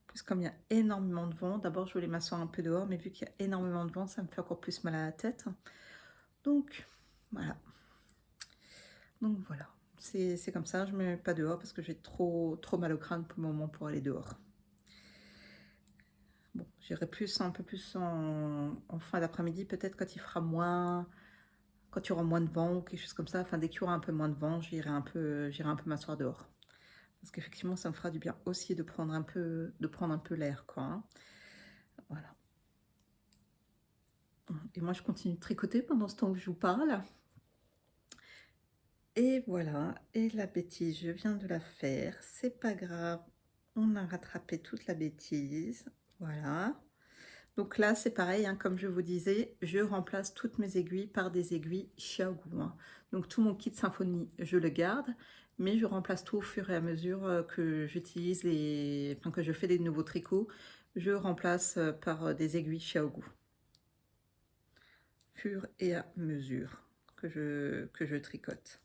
Plus comme il y a énormément de vent, d'abord je voulais m'asseoir un peu dehors, mais vu qu'il y a énormément de vent, ça me fait encore plus mal à la tête. Donc voilà. Donc voilà, c'est comme ça, je ne me mets pas dehors parce que j'ai trop mal au crâne pour le moment pour aller dehors. Bon, j'irai un peu plus en fin d'après-midi, peut-être quand il fera moins, quand il y aura moins de vent ou quelque chose comme ça. Enfin, dès qu'il y aura un peu moins de vent, j'irai un peu m'asseoir dehors. Parce qu'effectivement, ça me fera du bien aussi de prendre un peu l'air, quoi, hein. Voilà. Et moi, je continue de tricoter pendant ce temps que je vous parle. Et voilà. Et la bêtise, je viens de la faire. C'est pas grave. On a rattrapé toute la bêtise. Voilà. Donc là, c'est pareil, hein, comme je vous disais, je remplace toutes mes aiguilles par des aiguilles Xiaogu, hein. Donc tout mon kit symphonie, je le garde, mais je remplace tout au fur et à mesure que j'utilise que je fais des nouveaux tricots, je remplace par des aiguilles Xiaogu. Fur et à mesure que je tricote.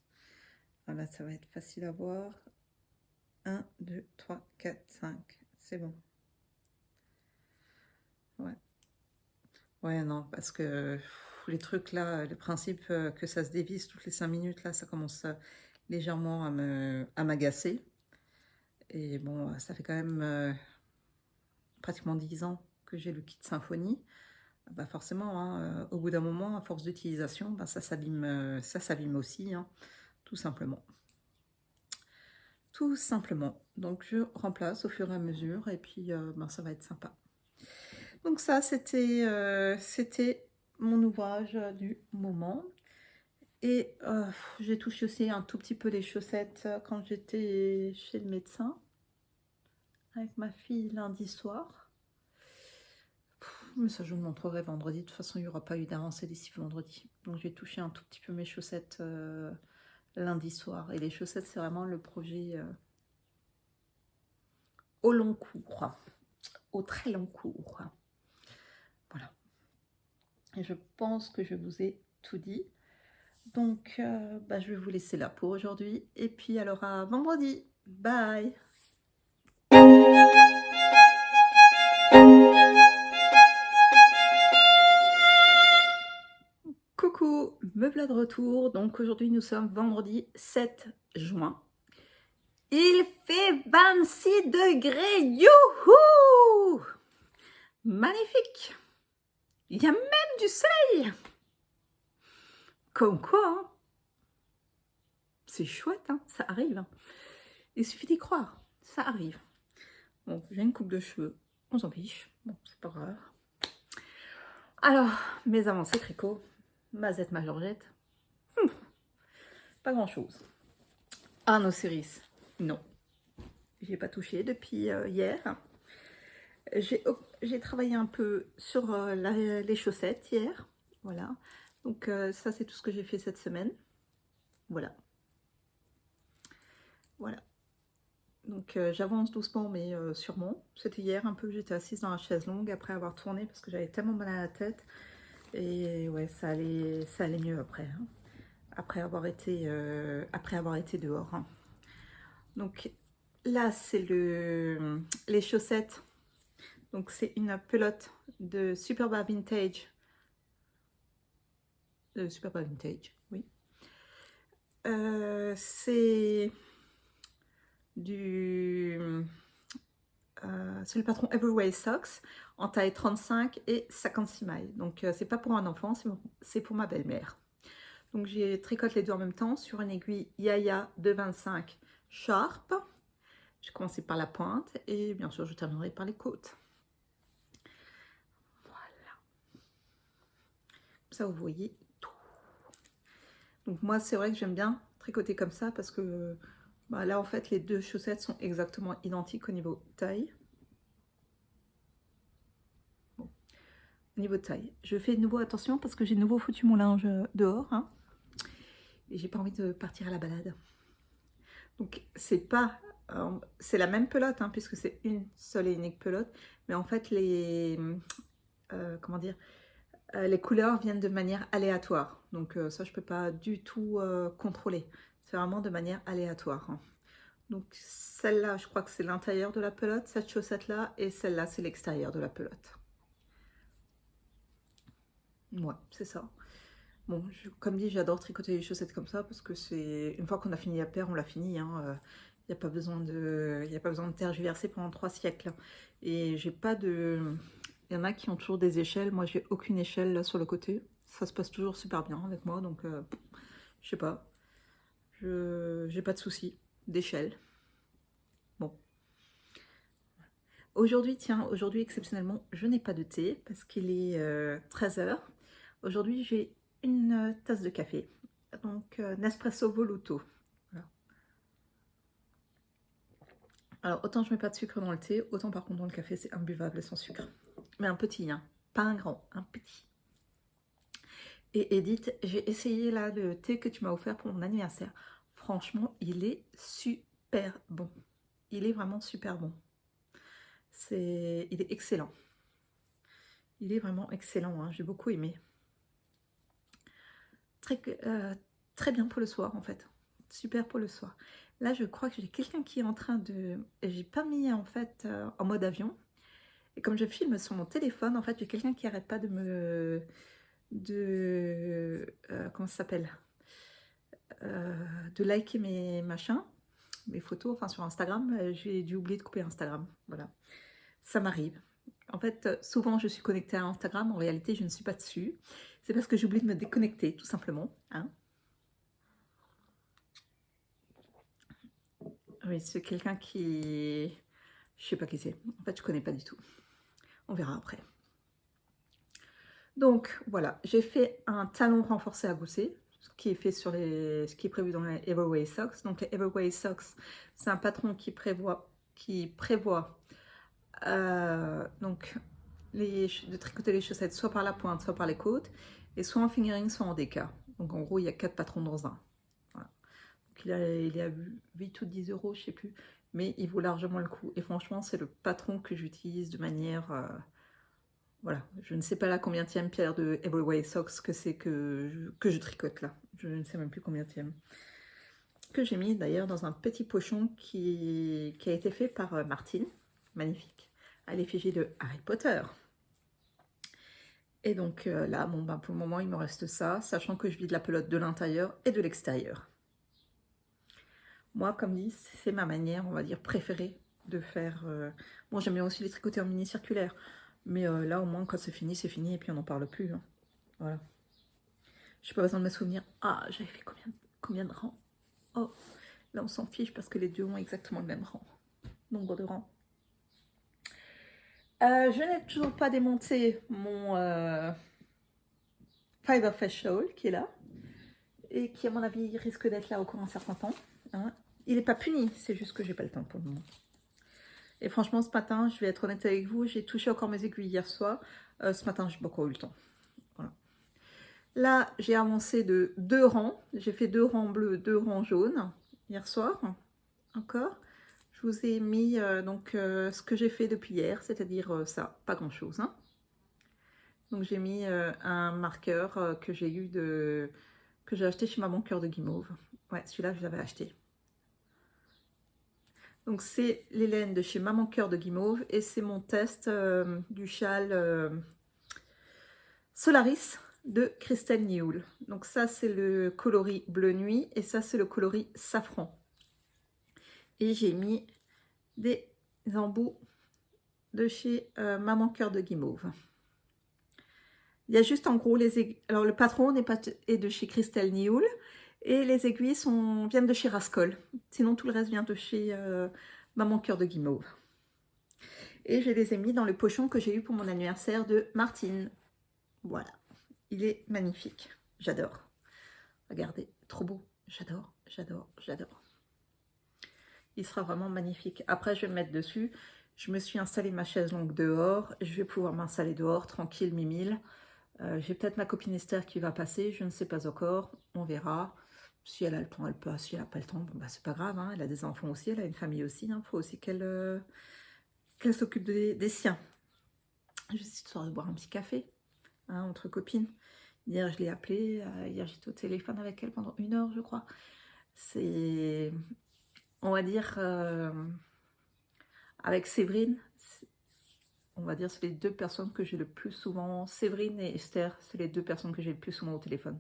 Voilà, ça va être facile à voir. 1, 2, 3, 4, 5, c'est bon. Ouais. Ouais, non, parce que les trucs là, le principe que ça se dévisse toutes les 5 minutes, là, ça commence légèrement à m'agacer. Et bon, ça fait quand même pratiquement 10 ans que j'ai le kit symphonie. bah forcément, hein, au bout d'un moment, à force d'utilisation, bah ça s'abîme aussi, hein, tout simplement. Tout simplement. Donc je remplace au fur et à mesure et puis ben, ça va être sympa. Donc ça, c'était mon ouvrage du moment. Et j'ai touché aussi un tout petit peu les chaussettes quand j'étais chez le médecin avec ma fille lundi soir. Mais ça, je vous le montrerai vendredi. De toute façon, il n'y aura pas eu d'avancée d'ici vendredi. Donc j'ai touché un tout petit peu mes chaussettes lundi soir. Et les chaussettes, c'est vraiment le projet au long cours. Au très long cours. Voilà. Et je pense que je vous ai tout dit. Donc, bah, je vais vous laisser là pour aujourd'hui. Et puis, alors à vendredi. Bye! Coucou, me voilà de retour. Donc, aujourd'hui, nous sommes vendredi 7 juin. Il fait 26 degrés. Youhou! Magnifique! Il y a même du soleil! Comme quoi, hein? C'est chouette, hein? Ça arrive. Hein? Il suffit d'y croire. Ça arrive. Bon, j'ai une coupe de cheveux. On s'en fiche. Bon, c'est pas grave. Alors, mes avancées tricot. Mazette, ma Georgette. Pas grand chose. Ah, nos séries. Non. J'ai pas touché depuis hier. J'ai travaillé un peu sur les chaussettes hier. Voilà. Donc, ça, c'est tout ce que j'ai fait cette semaine. Voilà. Voilà. Donc, j'avance doucement, mais sûrement. C'était hier un peu, j'étais assise dans la chaise longue après avoir tourné parce que j'avais tellement mal à la tête. Et ouais, ça allait mieux après. Hein. Après avoir été dehors. Hein. Donc, là, c'est les chaussettes. Donc, c'est une pelote de Superba Vintage. Superba Vintage, oui. C'est c'est le patron Everyway Socks en taille 35 et 56 mailles. Donc, c'est pas pour un enfant, c'est pour ma belle-mère. Donc, j'ai tricoté les deux en même temps sur une aiguille Yaya 225 Sharp. Je commençais par la pointe et bien sûr, je terminerai par les côtes. Ça, vous voyez tout. Donc moi, c'est vrai que j'aime bien tricoter comme ça parce que bah, là, en fait, les deux chaussettes sont exactement identiques au niveau taille. Bon. Au niveau taille. Je fais de nouveau attention parce que j'ai de nouveau foutu mon linge dehors. Hein, et j'ai pas envie de partir à la balade. Donc, c'est pas... c'est la même pelote, hein, puisque c'est une seule et unique pelote. Mais en fait, comment dire, les couleurs viennent de manière aléatoire. Donc ça, je ne peux pas du tout contrôler. C'est vraiment de manière aléatoire. Hein. Donc celle-là, je crois que c'est l'intérieur de la pelote, cette chaussette-là. Et celle-là, c'est l'extérieur de la pelote. Ouais, c'est ça. Bon, comme dit, j'adore tricoter les chaussettes comme ça parce que c'est une fois qu'on a fini la paire, on l'a fini. Hein, il n'y a pas besoin de tergiverser pendant 3 siècles. Et j'ai pas de... Il y en a qui ont toujours des échelles. Moi, j'ai aucune échelle là sur le côté. Ça se passe toujours super bien avec moi. Donc, je sais pas. J'ai pas de soucis d'échelle. Bon. Aujourd'hui, tiens, aujourd'hui, exceptionnellement, je n'ai pas de thé parce qu'il est 13 h. Aujourd'hui, j'ai une tasse de café. Donc, Nespresso Voluto. Voilà. Alors, autant je mets pas de sucre dans le thé, autant par contre dans le café, c'est imbuvable sans sucre. Mais un petit, hein. Pas un grand, un petit. Et Edith, j'ai essayé là le thé que tu m'as offert pour mon anniversaire. Franchement, il est super bon. Il est vraiment super bon. Il est excellent. Il est vraiment excellent, hein. J'ai beaucoup aimé. Très bien pour le soir en fait. Super pour le soir. Là, je crois que j'ai quelqu'un qui est en train de... J'ai pas mis en fait en mode avion. Et comme je filme sur mon téléphone, en fait, j'ai quelqu'un qui arrête pas de me... comment ça s'appelle, de liker mes machins, mes photos, enfin sur Instagram. J'ai dû oublier de couper Instagram. Voilà. Ça m'arrive. En fait, souvent je suis connectée à Instagram, en réalité je ne suis pas dessus. C'est parce que j'oublie de me déconnecter, tout simplement, hein. Oui, c'est quelqu'un qui... Je sais pas qui c'est. En fait, je connais pas du tout. On verra après. Donc, voilà. J'ai fait un talon renforcé à gousset, ce qui est fait sur les... ce qui est prévu dans les Everway Socks. Donc, les Everway Socks, c'est un patron qui prévoit donc de tricoter les chaussettes soit par la pointe, soit par les côtes, et soit en fingering, soit en déca. Donc, en gros, il y a 4 patrons dans un. Voilà. Donc, il est à 8 ou 10 euros, je sais plus, mais il vaut largement le coup. Et franchement, c'est le patron que j'utilise de manière... voilà, je ne sais pas là combienième paire de Everway Socks que c'est que je tricote là. Je ne sais même plus combienième. Que j'ai mis d'ailleurs dans un petit pochon qui a été fait par Martine. Magnifique. À l'effigie de Harry Potter. Et donc là, bon, ben, pour le moment, il me reste ça, sachant que je vide la pelote de l'intérieur et de l'extérieur. Moi, comme dit, c'est ma manière, on va dire, préférée de faire... Bon, j'aime bien aussi les tricoter en mini circulaire, mais là, au moins, quand c'est fini, et puis on n'en parle plus. Hein. Voilà. Je n'ai pas besoin de me souvenir. Ah, j'avais fait combien de rangs? Oh, là, on s'en fiche parce que les deux ont exactement le même rang. Nombre de rangs. Je n'ai toujours pas démonté mon Fiber Face Shawl qui est là. Et qui, à mon avis, risque d'être là encore un certain temps. Hein. Il n'est pas puni, c'est juste que j'ai pas le temps pour le moment. Et franchement, ce matin, je vais être honnête avec vous, j'ai touché encore mes aiguilles hier soir. Ce matin, j'ai pas encore eu le temps. Voilà. Là, j'ai avancé de 2 rangs. J'ai fait 2 rangs bleus, 2 rangs jaunes hier soir. Encore. Je vous ai mis ce que j'ai fait depuis hier, c'est-à-dire ça, pas grand-chose. Hein. Donc j'ai mis un marqueur que j'ai eu que j'ai acheté chez Maman Cœur de Guimauve. Ouais, celui-là, je l'avais acheté. Donc c'est les laines de chez Maman Cœur de Guimauve et c'est mon test du châle Solaris de Christelle Nioul. Donc ça c'est le coloris bleu nuit et ça c'est le coloris safran. Et j'ai mis des embouts de chez Maman Cœur de Guimauve. Il y a juste en gros les aiguilles. Alors le patron est de chez Christelle Nioul et les aiguilles viennent de chez Rascol. Sinon tout le reste vient de chez Maman Cœur de Guimauve. Et je les ai mis dans le pochon que j'ai eu pour mon anniversaire de Martine. Voilà, il est magnifique, j'adore. Regardez, trop beau, j'adore, j'adore, j'adore. Il sera vraiment magnifique. Après, je vais me mettre dessus. Je me suis installé ma chaise longue dehors. Je vais pouvoir m'installer dehors, tranquille, mimile. J'ai peut-être ma copine Esther qui va passer, je ne sais pas encore, on verra. Si elle a le temps, elle passe. Si elle n'a pas le temps, bon, bah, c'est pas grave. Hein. Elle a des enfants aussi, elle a une famille aussi. Il faut aussi qu'elle s'occupe des siens. Juste histoire de boire un petit café, hein, entre copines. Hier, je l'ai appelée. Hier, j'étais au téléphone avec elle pendant 1 heure, je crois. C'est, on va dire, avec Séverine, on va dire, c'est les 2 personnes que j'ai le plus souvent. Séverine et Esther, c'est les 2 personnes que j'ai le plus souvent au téléphone.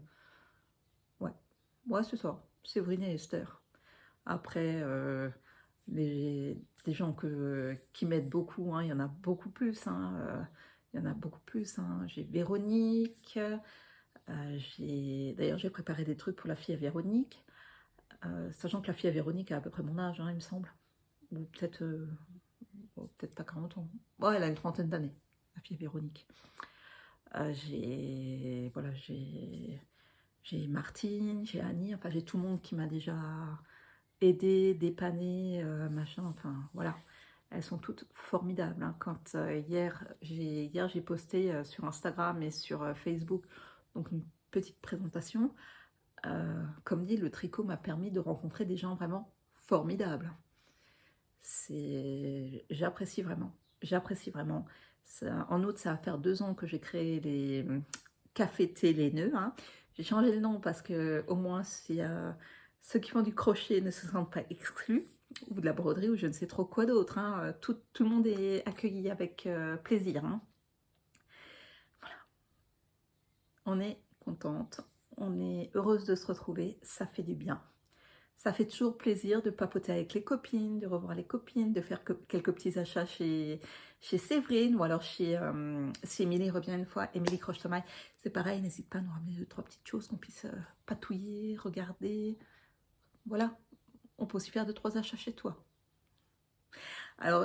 Ouais, c'est ça. Séverine et Esther. Après, des gens qui m'aident beaucoup, hein, il y en a beaucoup plus. Hein, il y en a beaucoup plus. Hein. J'ai Véronique. D'ailleurs, j'ai préparé des trucs pour la fille à Véronique. Sachant que la fille à Véronique a à peu près mon âge, hein, il me semble. Ou peut-être pas 40 ans. Ouais, elle a une 30aine d'années, la fille à Véronique. J'ai Martine, j'ai Annie, enfin j'ai tout le monde qui m'a déjà aidé, dépanné, machin, enfin voilà. Elles sont toutes formidables. Hein. Quand hier j'ai posté sur Instagram et sur Facebook donc une petite présentation. Comme dit, le tricot m'a permis de rencontrer des gens vraiment formidables. J'apprécie vraiment. J'apprécie vraiment. Ça, en août, ça va faire 2 ans que j'ai créé les cafés thé les nœuds. Hein. J'ai changé le nom parce que au moins si ceux qui font du crochet ne se sentent pas exclus, ou de la broderie, ou je ne sais trop quoi d'autre. Hein. Tout le monde est accueilli avec plaisir. Hein. Voilà. On est contente, on est heureuse de se retrouver, ça fait du bien. Ça fait toujours plaisir de papoter avec les copines, de revoir les copines, de faire quelques petits achats chez Séverine ou alors si Émilie revient une fois, Émilie Croche-Tomaille, c'est pareil, n'hésite pas à nous ramener 2-3 petites choses qu'on puisse patouiller, regarder. Voilà, on peut aussi faire 2-3 achats chez toi. Alors,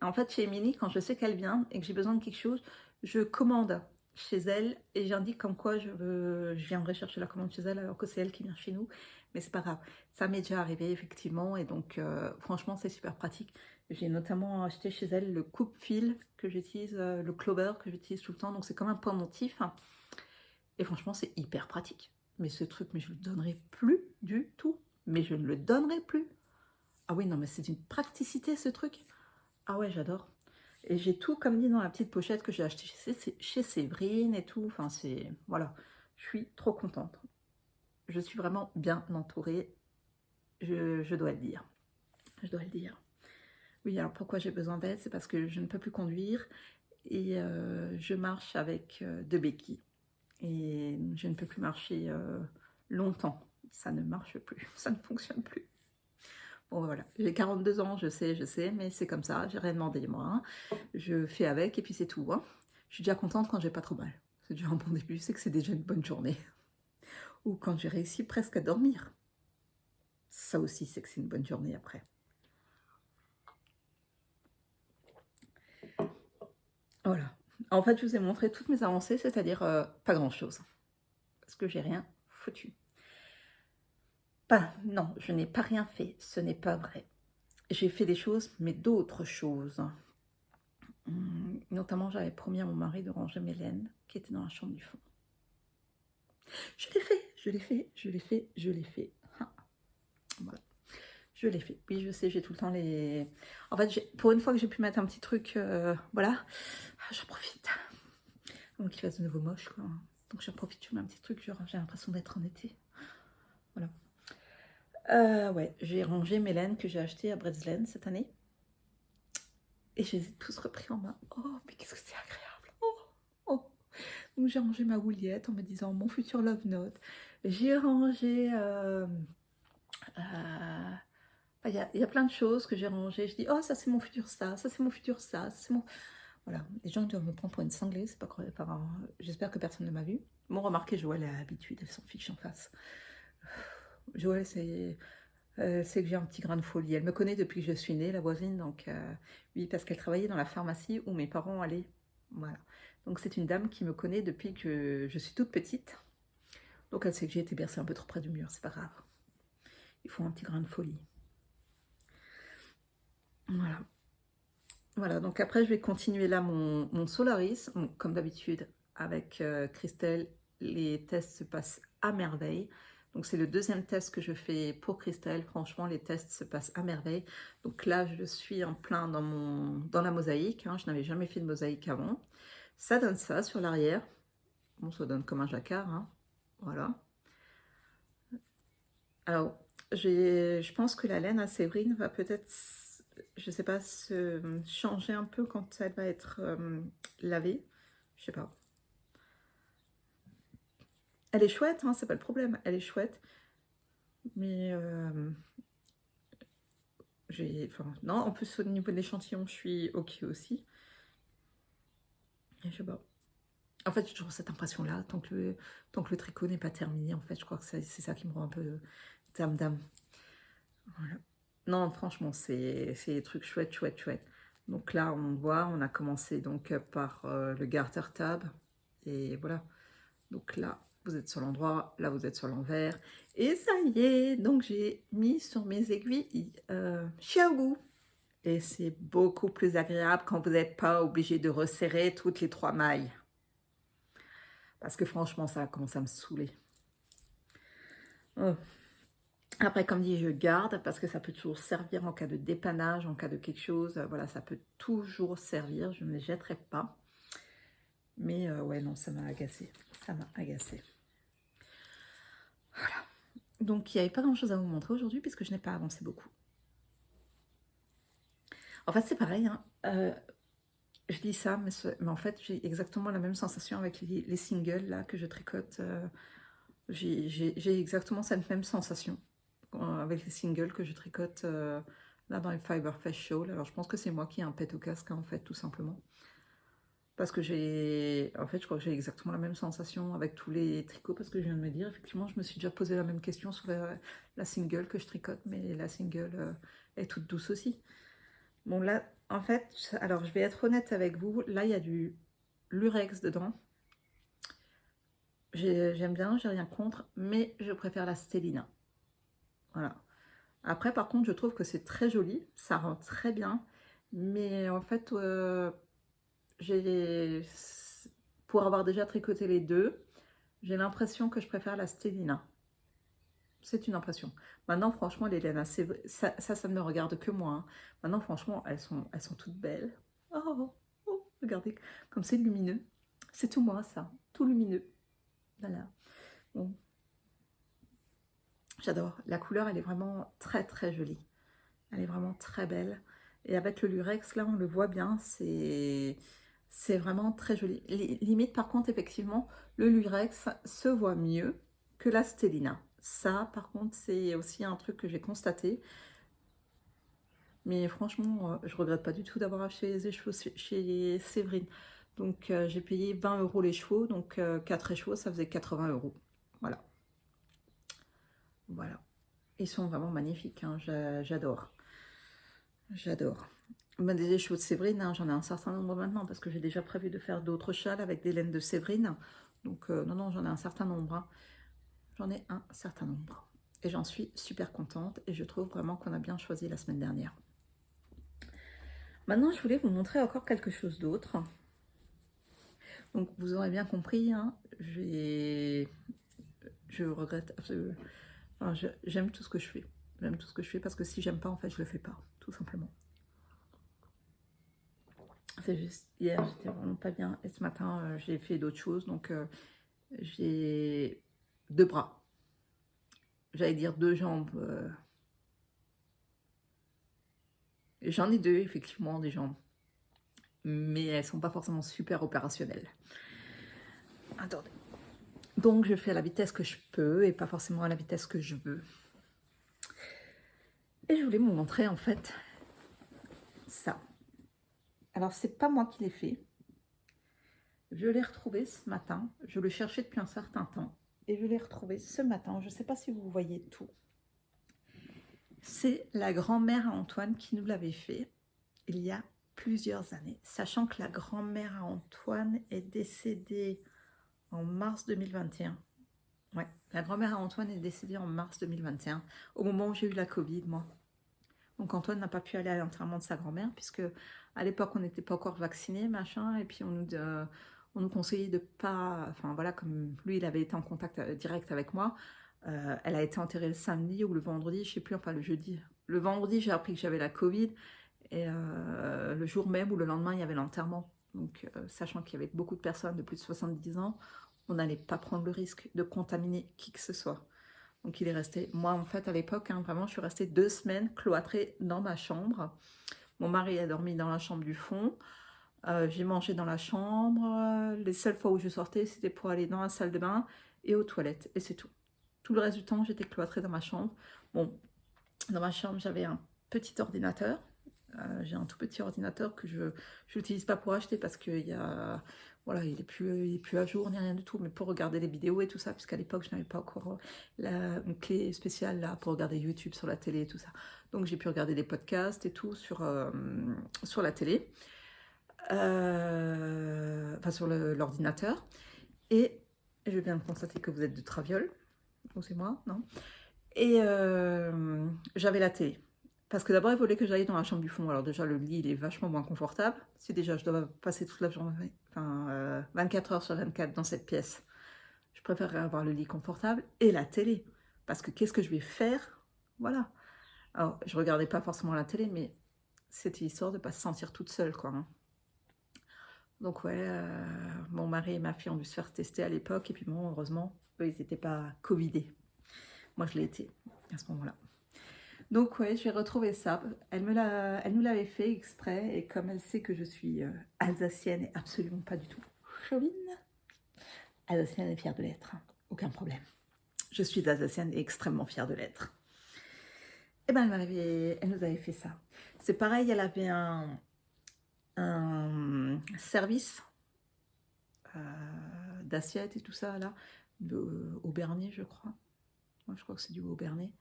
en fait, chez Émilie, quand je sais qu'elle vient et que j'ai besoin de quelque chose, je commande chez elle et j'indique comme quoi je viendrai chercher la commande chez elle alors que c'est elle qui vient chez nous. Mais c'est pas grave, ça m'est déjà arrivé effectivement et donc franchement c'est super pratique. J'ai notamment acheté chez elle le coupe-fil que j'utilise, le clover que j'utilise tout le temps, donc c'est comme un pendentif. Hein. Et franchement c'est hyper pratique. Mais ce truc, mais je ne le donnerai plus du tout. Mais je ne le donnerai plus. Ah oui, non mais c'est une praticité ce truc. Ah ouais, j'adore. Et j'ai tout comme dit dans la petite pochette que j'ai acheté chez Séverine et tout. Enfin, c'est... Voilà. Je suis trop contente. Je suis vraiment bien entourée. Je dois le dire. Je dois le dire. Oui, alors pourquoi j'ai besoin d'aide? C'est parce que je ne peux plus conduire. Et je marche avec 2 béquilles. Et je ne peux plus marcher longtemps. Ça ne marche plus. Ça ne fonctionne plus. Bon voilà, j'ai 42 ans, je sais, mais c'est comme ça, j'ai rien demandé moi. Hein. Je fais avec et puis c'est tout. Hein. Je suis déjà contente quand j'ai pas trop mal. C'est déjà un bon début, c'est que c'est déjà une bonne journée. Ou quand j'ai réussi presque à dormir. Ça aussi, c'est que c'est une bonne journée après. Voilà. En fait, je vous ai montré toutes mes avancées, c'est-à-dire pas grand-chose. Parce que j'ai rien foutu. Non, je n'ai pas rien fait, ce n'est pas vrai. J'ai fait des choses, mais d'autres choses. Notamment, j'avais promis à mon mari de ranger mes laines qui étaient dans la chambre du fond. Je l'ai fait. Ah, voilà. Je l'ai fait. Oui, je sais, j'ai tout le temps les... En fait, pour une fois que j'ai pu mettre un petit truc, voilà, j'en profite. Donc, qu'il fasse de nouveau moche, quoi. Donc, j'en profite, je mets un petit truc, j'ai l'impression d'être en été. Voilà. Ouais, j'ai rangé mes laines que j'ai achetées à Bretzeln cette année. Et je les ai tous repris en main. Oh, mais qu'est-ce que c'est agréable. Oh. Donc j'ai rangé ma houliette en me disant mon futur love note. J'ai rangé... il y a plein de choses que j'ai rangées. Je dis, oh, ça c'est mon futur ça c'est mon futur ça c'est mon... Voilà, les gens doivent me prendre pour une cinglée, c'est pas correct. Enfin, j'espère que personne ne m'a vu. Bon, remarquez, Joël a l'habitude, elle s'en fiche en face. Joël, c'est que j'ai un petit grain de folie. Elle me connaît depuis que je suis née, la voisine, donc oui, parce qu'elle travaillait dans la pharmacie où mes parents allaient. Voilà. Donc c'est une dame qui me connaît depuis que je suis toute petite. Donc elle sait que j'ai été bercée un peu trop près du mur, c'est pas grave. Il faut un petit grain de folie. Voilà. Voilà, donc après je vais continuer là mon Solaris. Bon, comme d'habitude avec Christelle, les tests se passent à merveille. Donc c'est le deuxième test que je fais pour Christelle. Franchement, les tests se passent à merveille. Donc là, je suis en plein dans la mosaïque. Hein. Je n'avais jamais fait de mosaïque avant. Ça donne ça sur l'arrière. Bon, ça donne comme un jacquard. Hein. Voilà. Alors, je pense que la laine à Séverine va peut-être, je sais pas, se changer un peu quand elle va être lavée. Je sais pas. Elle est chouette, hein, c'est pas le problème. Elle est chouette. Mais non, en plus au niveau de l'échantillon, je suis ok aussi. Et je sais pas. En fait, j'ai toujours cette impression-là, tant que le tricot n'est pas terminé, en fait, je crois que c'est ça qui me rend un peu dame. Voilà. Non, franchement, c'est des trucs chouettes. Donc là, on voit, on a commencé donc par le garter tab. Et voilà. Donc là, vous êtes sur l'endroit, là, vous êtes sur l'envers. Et ça y est, donc j'ai mis sur mes aiguilles Xiaogu. Et c'est beaucoup plus agréable quand vous n'êtes pas obligé de resserrer toutes les 3 mailles. Parce que franchement, ça commence à me saouler. Oh. Après, comme dit, je garde parce que ça peut toujours servir en cas de dépannage, en cas de quelque chose. Voilà, ça peut toujours servir. Je ne les jetterai pas. Mais ouais, non, ça m'a agacé. Voilà. Donc, il n'y avait pas grand-chose à vous montrer aujourd'hui puisque je n'ai pas avancé beaucoup. En fait, c'est pareil. Hein. Je dis ça, mais en fait, j'ai exactement la même sensation avec les singles là que je tricote. J'ai exactement cette même sensation. avec les singles que je tricote là dans les Fiber Fest Show. Alors je pense que c'est moi qui ai un pet au casque en fait, tout simplement. Parce que en fait, je crois que j'ai exactement la même sensation avec tous les tricots, parce que je viens de me dire, effectivement, je me suis déjà posé la même question sur la single que je tricote, mais la single est toute douce aussi. Bon là, en fait, alors je vais être honnête avec vous, là il y a du lurex dedans. J'aime bien, j'ai rien contre, mais je préfère la Stellina. Voilà. Après, par contre, je trouve que c'est très joli, ça rend très bien, mais en fait, pour avoir déjà tricoté les deux, j'ai l'impression que je préfère la Stellina. C'est une impression. Maintenant, franchement, les laines, ça ne me regarde que moi, hein. Maintenant, franchement, elles sont toutes belles. Oh, oh, regardez, comme c'est lumineux. C'est tout moi, ça. Tout lumineux. Voilà. Bon. J'adore. La couleur, elle est vraiment très, très jolie. Elle est vraiment très belle. Et avec le lurex, là, on le voit bien. C'est vraiment très joli. Limite, par contre, effectivement, le lurex se voit mieux que la Stellina. Ça, par contre, c'est aussi un truc que j'ai constaté. Mais franchement, je regrette pas du tout d'avoir acheté les chevaux chez Séverine. Donc, j'ai payé 20 € les chevaux. Donc, 4 chevaux, ça faisait 80 €. Voilà. Voilà. Ils sont vraiment magnifiques, hein. J'adore. J'adore. Ben, des chevaux de Séverine, hein, j'en ai un certain nombre maintenant parce que j'ai déjà prévu de faire d'autres châles avec des laines de Séverine. Donc, non, non, j'en ai un certain nombre, hein. J'en ai un certain nombre. Et j'en suis super contente et je trouve vraiment qu'on a bien choisi la semaine dernière. Maintenant, je voulais vous montrer encore quelque chose d'autre. Donc, vous aurez bien compris, hein, je regrette absolument. Enfin, j'aime tout ce que je fais. J'aime tout ce que je fais parce que si j'aime pas, en fait, je le fais pas, tout simplement. C'est juste, hier, j'étais vraiment pas bien. Et ce matin, j'ai fait d'autres choses. Donc, j'ai 2 bras. J'allais dire 2 jambes. J'en ai 2, effectivement, des jambes. Mais elles sont pas forcément super opérationnelles. Attendez. Donc, je fais à la vitesse que je peux et pas forcément à la vitesse que je veux. Et je voulais vous montrer, en fait, ça. Alors, c'est pas moi qui l'ai fait. Je l'ai retrouvé ce matin. Je le cherchais depuis un certain temps. Et je l'ai retrouvé ce matin. Je ne sais pas si vous voyez tout. C'est la grand-mère à Antoine qui nous l'avait fait il y a plusieurs années. Sachant que la grand-mère à Antoine est décédée en mars 2021. Ouais, la grand-mère à Antoine est décédée en mars 2021, au moment où j'ai eu la Covid, moi. Donc Antoine n'a pas pu aller à l'enterrement de sa grand-mère, puisque à l'époque, on n'était pas encore vaccinés, machin, et puis on nous conseillait de pas... Enfin voilà, comme lui, il avait été en contact direct avec moi, elle a été enterrée le samedi ou le vendredi, je sais plus, enfin le jeudi. Le vendredi, j'ai appris que j'avais la Covid, et le jour même ou le lendemain, il y avait l'enterrement. Donc, sachant qu'il y avait beaucoup de personnes de plus de 70 ans, on n'allait pas prendre le risque de contaminer qui que ce soit. Donc, il est resté... Moi, en fait, à l'époque, hein, vraiment, je suis restée 2 semaines cloîtrée dans ma chambre. Mon mari a dormi dans la chambre du fond. J'ai mangé dans la chambre. Les seules fois où je sortais, c'était pour aller dans la salle de bain et aux toilettes. Et c'est tout. Tout le reste du temps, j'étais cloîtrée dans ma chambre. Bon, dans ma chambre, j'avais un petit ordinateur. J'ai un tout petit ordinateur que je n'utilise pas pour acheter parce qu'il y a... Voilà, il est plus à jour ni rien du tout, mais pour regarder les vidéos et tout ça, puisqu'à l'époque, je n'avais pas encore une clé spéciale là pour regarder YouTube sur la télé et tout ça. Donc, j'ai pu regarder des podcasts et tout sur la télé, enfin sur l'ordinateur. Et je viens de constater que vous êtes de Traviole, ou c'est moi, non? Et j'avais la télé. Parce que d'abord, il fallait que j'aille dans la chambre du fond. Alors déjà, le lit, il est vachement moins confortable. Si déjà, je dois passer toute la journée, enfin, 24 heures sur 24 dans cette pièce, je préférerais avoir le lit confortable et la télé. Parce que qu'est-ce que je vais faire? Voilà. Alors, je regardais pas forcément la télé, mais c'était histoire de ne pas se sentir toute seule, quoi, hein. Donc ouais, mon mari et ma fille ont dû se faire tester à l'époque. Et puis bon, heureusement, eux, ils n'étaient pas covidés. Moi, je l'ai été à ce moment-là. Donc ouais, j'ai retrouvé ça. Elle nous l'avait fait exprès, et comme elle sait que je suis alsacienne et absolument pas du tout chauvine, alsacienne et fière de l'être, hein. Aucun problème. Je suis alsacienne et extrêmement fière de l'être. Et ben elle nous avait fait ça. C'est pareil, elle avait un service d'assiettes et tout ça là, au Bernier je crois. Moi je crois que c'est du Haut-Bernier.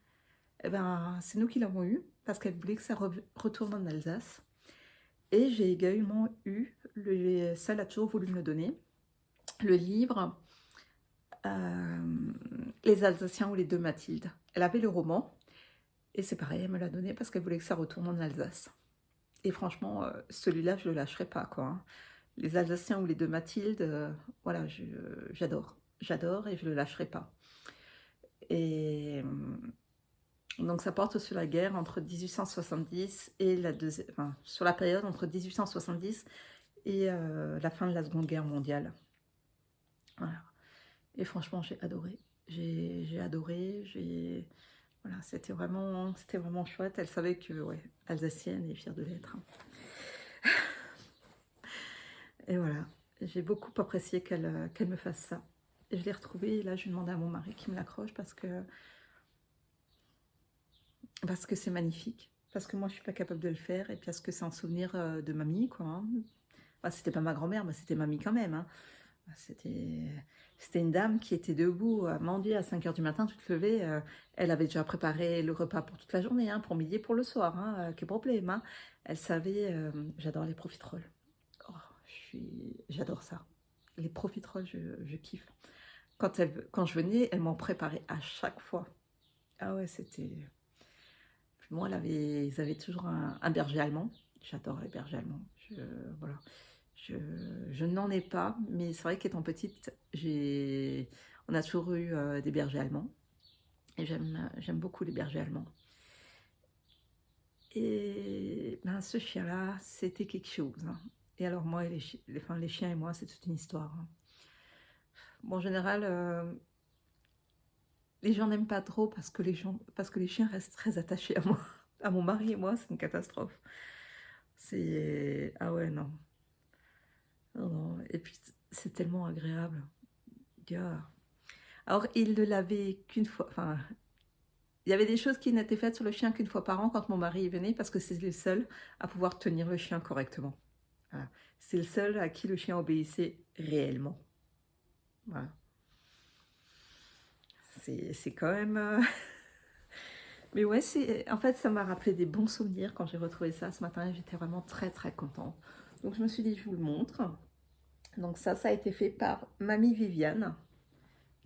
Et ben c'est nous qui l'avons eu parce qu'elle voulait que ça retourne en Alsace. Et j'ai également eu, ça elle a toujours voulu me le donner, le livre Les Alsaciens ou les deux Mathilde. Elle avait le roman, et c'est pareil, elle me l'a donné parce qu'elle voulait que ça retourne en Alsace. Et franchement, celui-là, je ne le lâcherai pas, quoi. Hein. Les Alsaciens ou les deux Mathilde, voilà, j'adore. J'adore et je ne le lâcherai pas. Et donc ça porte sur la guerre entre 1870 et la deuxième, enfin, sur la période entre 1870 et la fin de la Seconde Guerre mondiale. Voilà. Et franchement, j'ai adoré. J'ai adoré. Voilà, c'était vraiment chouette. Elle savait que, ouais, alsacienne et fière de l'être. Et voilà, j'ai beaucoup apprécié qu'elle me fasse ça. Et je l'ai retrouvée et là, je lui demandais à mon mari qui me l'accroche parce que c'est magnifique. Parce que moi, je suis pas capable de le faire et parce que c'est un souvenir de mamie, quoi. Hein. Enfin, c'était pas ma grand-mère, mais c'était mamie quand même. Hein. C'était une dame qui était debout à mendier à 5 h du matin, toute levée. Elle avait déjà préparé le repas pour toute la journée, hein, pour midi et pour le soir. Hein, quel problème. Hein. Elle savait... j'adore les profiteroles. Oh, j'adore ça. Les profiteroles, je kiffe. Quand je venais, elle m'en préparait à chaque fois. Ah ouais, c'était... Moi, ils avaient toujours un berger allemand. J'adore les bergers allemands. Voilà. Je n'en ai pas, mais c'est vrai qu'étant petite, on a toujours eu des bergers allemands. Et j'aime beaucoup les bergers allemands. Et ben, ce chien-là, c'était quelque chose. Hein. Et alors moi, les chiens et moi, c'est toute une histoire. Hein. Bon, en général, les gens n'aiment pas trop parce que les chiens restent très attachés à moi. À mon mari et moi, c'est une catastrophe. Ah ouais, non. Non, non. Et puis, c'est tellement agréable. Yeah. Alors, il ne l'avait qu'une fois. Enfin, il y avait des choses qui n'étaient faites sur le chien qu'une fois par an quand mon mari venait parce que c'est le seul à pouvoir tenir le chien correctement. Voilà. C'est le seul à qui le chien obéissait réellement. Voilà. C'est quand même... Mais ouais, en fait, ça m'a rappelé des bons souvenirs quand j'ai retrouvé ça ce matin et j'étais vraiment très très contente. Donc je me suis dit, je vous le montre. Donc ça a été fait par Mamie Viviane,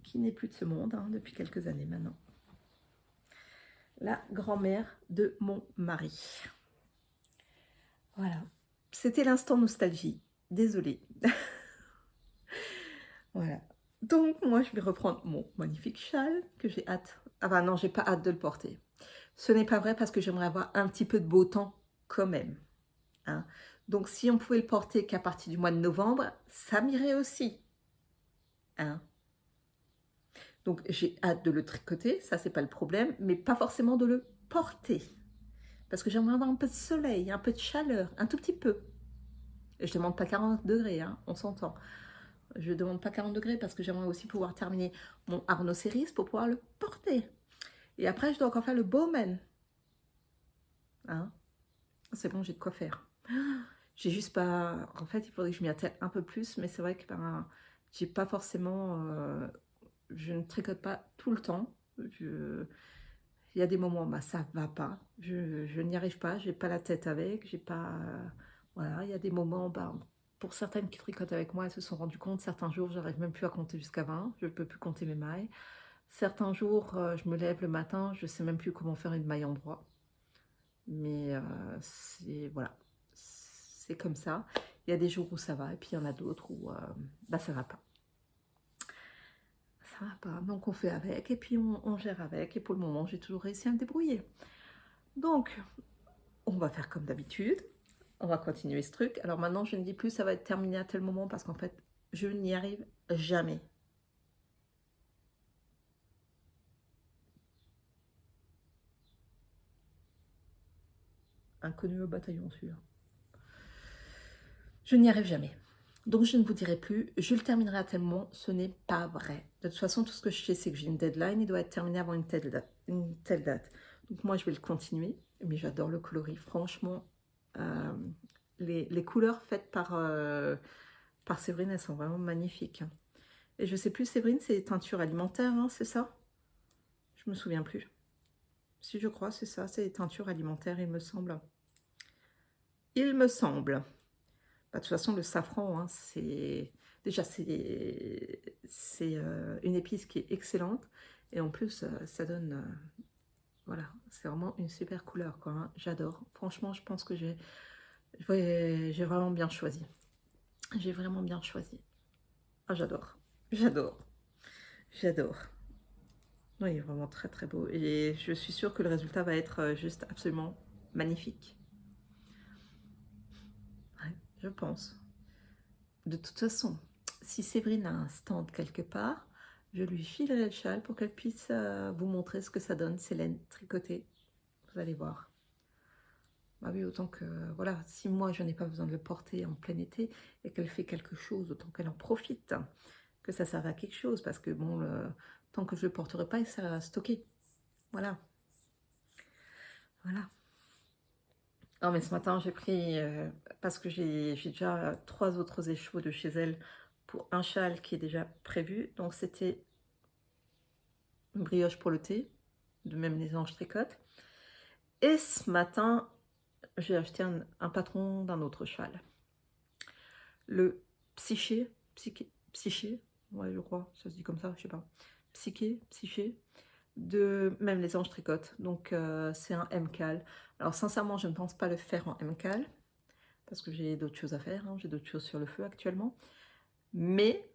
qui n'est plus de ce monde hein, depuis quelques années maintenant. La grand-mère de mon mari. Voilà. C'était l'instant nostalgie. Désolée. Voilà. Donc moi, je vais reprendre mon magnifique châle que j'ai hâte. Ah ben non, j'ai pas hâte de le porter. Ce n'est pas vrai parce que j'aimerais avoir un petit peu de beau temps quand même. Hein. Donc si on pouvait le porter qu'à partir du mois de novembre, ça m'irait aussi. Hein. Donc j'ai hâte de le tricoter, ça c'est pas le problème, mais pas forcément de le porter. Parce que j'aimerais avoir un peu de soleil, un peu de chaleur, un tout petit peu. Et je ne demande pas 40 degrés, hein, on s'entend. Je ne demande pas 40 degrés parce que j'aimerais aussi pouvoir terminer mon Arnaud Céris pour pouvoir le porter. Et après, je dois encore faire le bowman. Hein? C'est bon, j'ai de quoi faire. J'ai juste pas... En fait, il faudrait que je m'y attelle un peu plus, mais c'est vrai que j'ai pas forcément... je ne tricote pas tout le temps. Il y a des moments, bah, ça va pas. Je n'y arrive pas, j'ai pas la tête avec, j'ai pas... voilà, il y a des moments, bah, pour certaines qui tricotent avec moi, elles se sont rendues compte, certains jours, j'arrive même plus à compter jusqu'à 20, je ne peux plus compter mes mailles. Certains jours, je me lève le matin, je sais même plus comment faire une maille en droit. Mais voilà, c'est comme ça. Il y a des jours où ça va, et puis il y en a d'autres où bah, ça va pas. Ça va pas, donc on fait avec, et puis on gère avec, et pour le moment, j'ai toujours réussi à me débrouiller. Donc, on va faire comme d'habitude. On va continuer ce truc. Alors maintenant, je ne dis plus ça va être terminé à tel moment parce qu'en fait, je n'y arrive jamais. Inconnu au bataillon, celui-là. Je n'y arrive jamais. Donc, je ne vous dirai plus, je le terminerai à tel moment. Ce n'est pas vrai. De toute façon, tout ce que je sais, c'est que j'ai une deadline. Il doit être terminé avant une telle date. Donc moi, je vais le continuer. Mais j'adore le coloris. Franchement, les couleurs faites par Séverine, elles sont vraiment magnifiques. Et je sais plus, Séverine, c'est teinture alimentaire, hein, c'est ça? Je me souviens plus. Si je crois, c'est ça, c'est teinture alimentaire, il me semble. Il me semble. Bah, de toute façon, le safran, hein, c'est... Déjà, c'est une épice qui est excellente. Et en plus, ça donne... voilà, c'est vraiment une super couleur, quoi, hein. J'adore. Franchement, je pense que j'ai vraiment bien choisi. J'ai vraiment bien choisi. Ah, j'adore. J'adore. J'adore. Oui, il est vraiment très très beau. Et je suis sûre que le résultat va être juste absolument magnifique. Ouais, je pense. De toute façon, si Séverine a un stand quelque part, je lui filerai le châle pour qu'elle puisse vous montrer ce que ça donne, ces laines tricotées. Vous allez voir. Bah oui, autant que, voilà, si moi je n'ai pas besoin de le porter en plein été et qu'elle fait quelque chose, autant qu'elle en profite, que ça serve à quelque chose, parce que bon, tant que je ne le porterai pas, il sert à stocker. Voilà. Voilà. Non, mais ce matin, j'ai pris, parce que j'ai déjà 3 autres écheveaux de chez elle pour un châle qui est déjà prévu. Donc, c'était une brioche pour le thé, de même les anges tricotent. Et ce matin, j'ai acheté un patron d'un autre châle. Le psyché, ouais, je crois, ça se dit comme ça, je sais pas. Psyché, de même les anges tricotent. Donc, c'est un MCAL. Alors, sincèrement, je ne pense pas le faire en MCAL, parce que j'ai d'autres choses à faire, hein, j'ai d'autres choses sur le feu actuellement. Mais,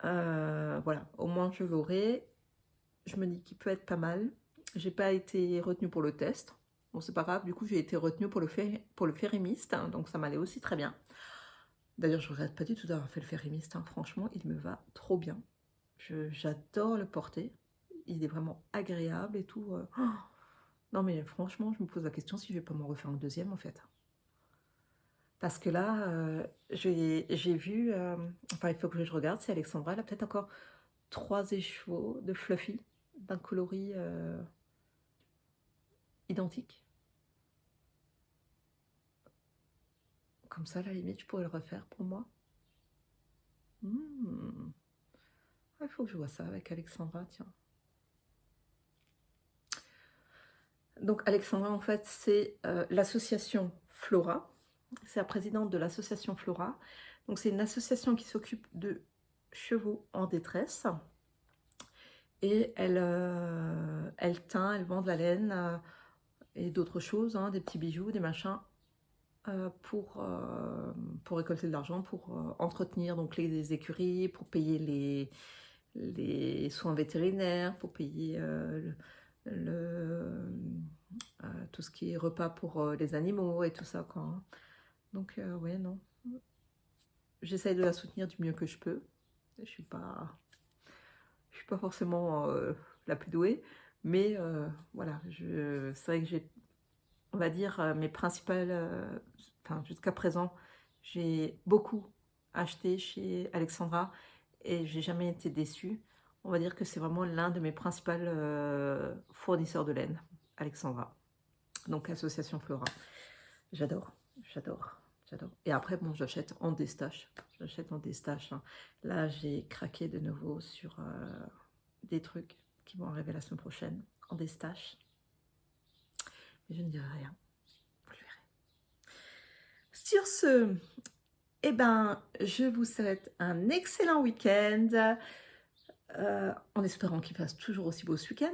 voilà, au moins je l'aurai. Je me dis qu'il peut être pas mal. J'ai pas été retenue pour le test. Bon, c'est pas grave, du coup, j'ai été retenue pour le férimiste, hein, donc ça m'allait aussi très bien. D'ailleurs, je regrette pas du tout d'avoir fait le férimiste, hein, franchement, il me va trop bien. J'adore le porter. Il est vraiment agréable et tout. Oh, non, mais franchement, je me pose la question si je vais pas m'en refaire un deuxième, en fait. Parce que là, j'ai vu, enfin, il faut que je regarde si Alexandra, elle a peut-être encore 3 écheveaux de Fluffy, d'un coloris identique. Comme ça, à la limite, je pourrais le refaire pour moi. Il faut que je vois ça avec Alexandra, tiens. Donc, Alexandra, en fait, c'est l'association Flora. C'est la présidente de l'association Flora. Donc, c'est une association qui s'occupe de chevaux en détresse. Et elle teint, elle vend de la laine et d'autres choses, hein, des petits bijoux, des machins, pour récolter de l'argent, pour entretenir donc les écuries, pour payer les soins vétérinaires, pour payer tout ce qui est repas pour les animaux et tout ça, quoi, hein. Donc, ouais, non. J'essaye de la soutenir du mieux que je peux. Je suis pas forcément la plus douée, mais voilà, c'est vrai que j'ai, on va dire, mes principales, enfin, jusqu'à présent, j'ai beaucoup acheté chez Alexandra et j'ai jamais été déçue. On va dire que c'est vraiment l'un de mes principaux fournisseurs de laine, Alexandra. Donc, Association Flora. J'adore, j'adore, j'adore. Et après, bon, j'achète en déstache. J'achète en déstache, hein. Là, j'ai craqué de nouveau sur des trucs qui vont arriver la semaine prochaine en déstache. Mais je ne dirai rien. Vous le verrez. Sur ce, eh ben, je vous souhaite un excellent week-end, en espérant qu'il fasse toujours aussi beau ce week-end.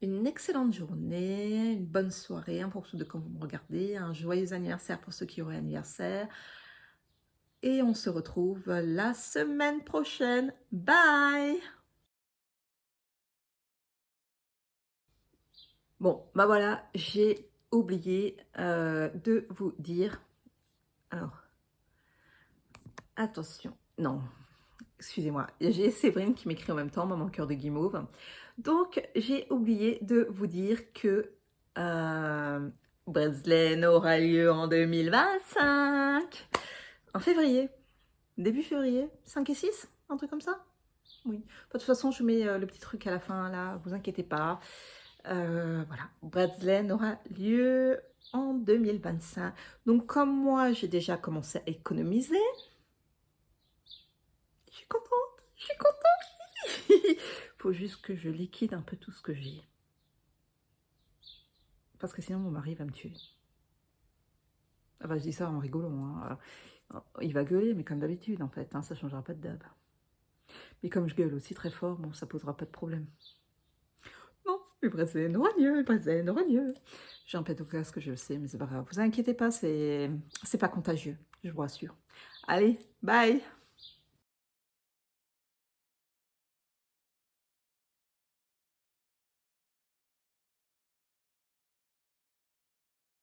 Une excellente journée, une bonne soirée, en fonction de quand vous me regardez, un joyeux anniversaire pour ceux qui auraient anniversaire. Et on se retrouve la semaine prochaine. Bye! Bon, bah voilà, j'ai oublié de vous dire. Alors, attention, non, excusez-moi, j'ai Séverine qui m'écrit en même temps, maman cœur de guimauve. Donc, j'ai oublié de vous dire que Breslen aura lieu en 2025, en février, début février, 5 et 6, un truc comme ça. Oui, de toute façon, je mets le petit truc à la fin, là, vous inquiétez pas. Voilà, Bretzeln aura lieu en 2025. Donc, comme moi, j'ai déjà commencé à économiser, je suis contente, je suis contente. Faut juste que je liquide un peu tout ce que j'ai. Parce que sinon, mon mari va me tuer. Enfin, je dis ça en rigolant, hein. Il va gueuler, mais comme d'habitude, en fait, hein, ça ne changera pas de dab. Mais comme je gueule aussi très fort, bon, ça posera pas de problème. Non, le Brésil aura mieux, le Brésil aura mieux. J'ai un pet au casque, je le sais, mais c'est pas grave. Vous inquiétez pas, c'est pas contagieux, je vous rassure. Allez, bye!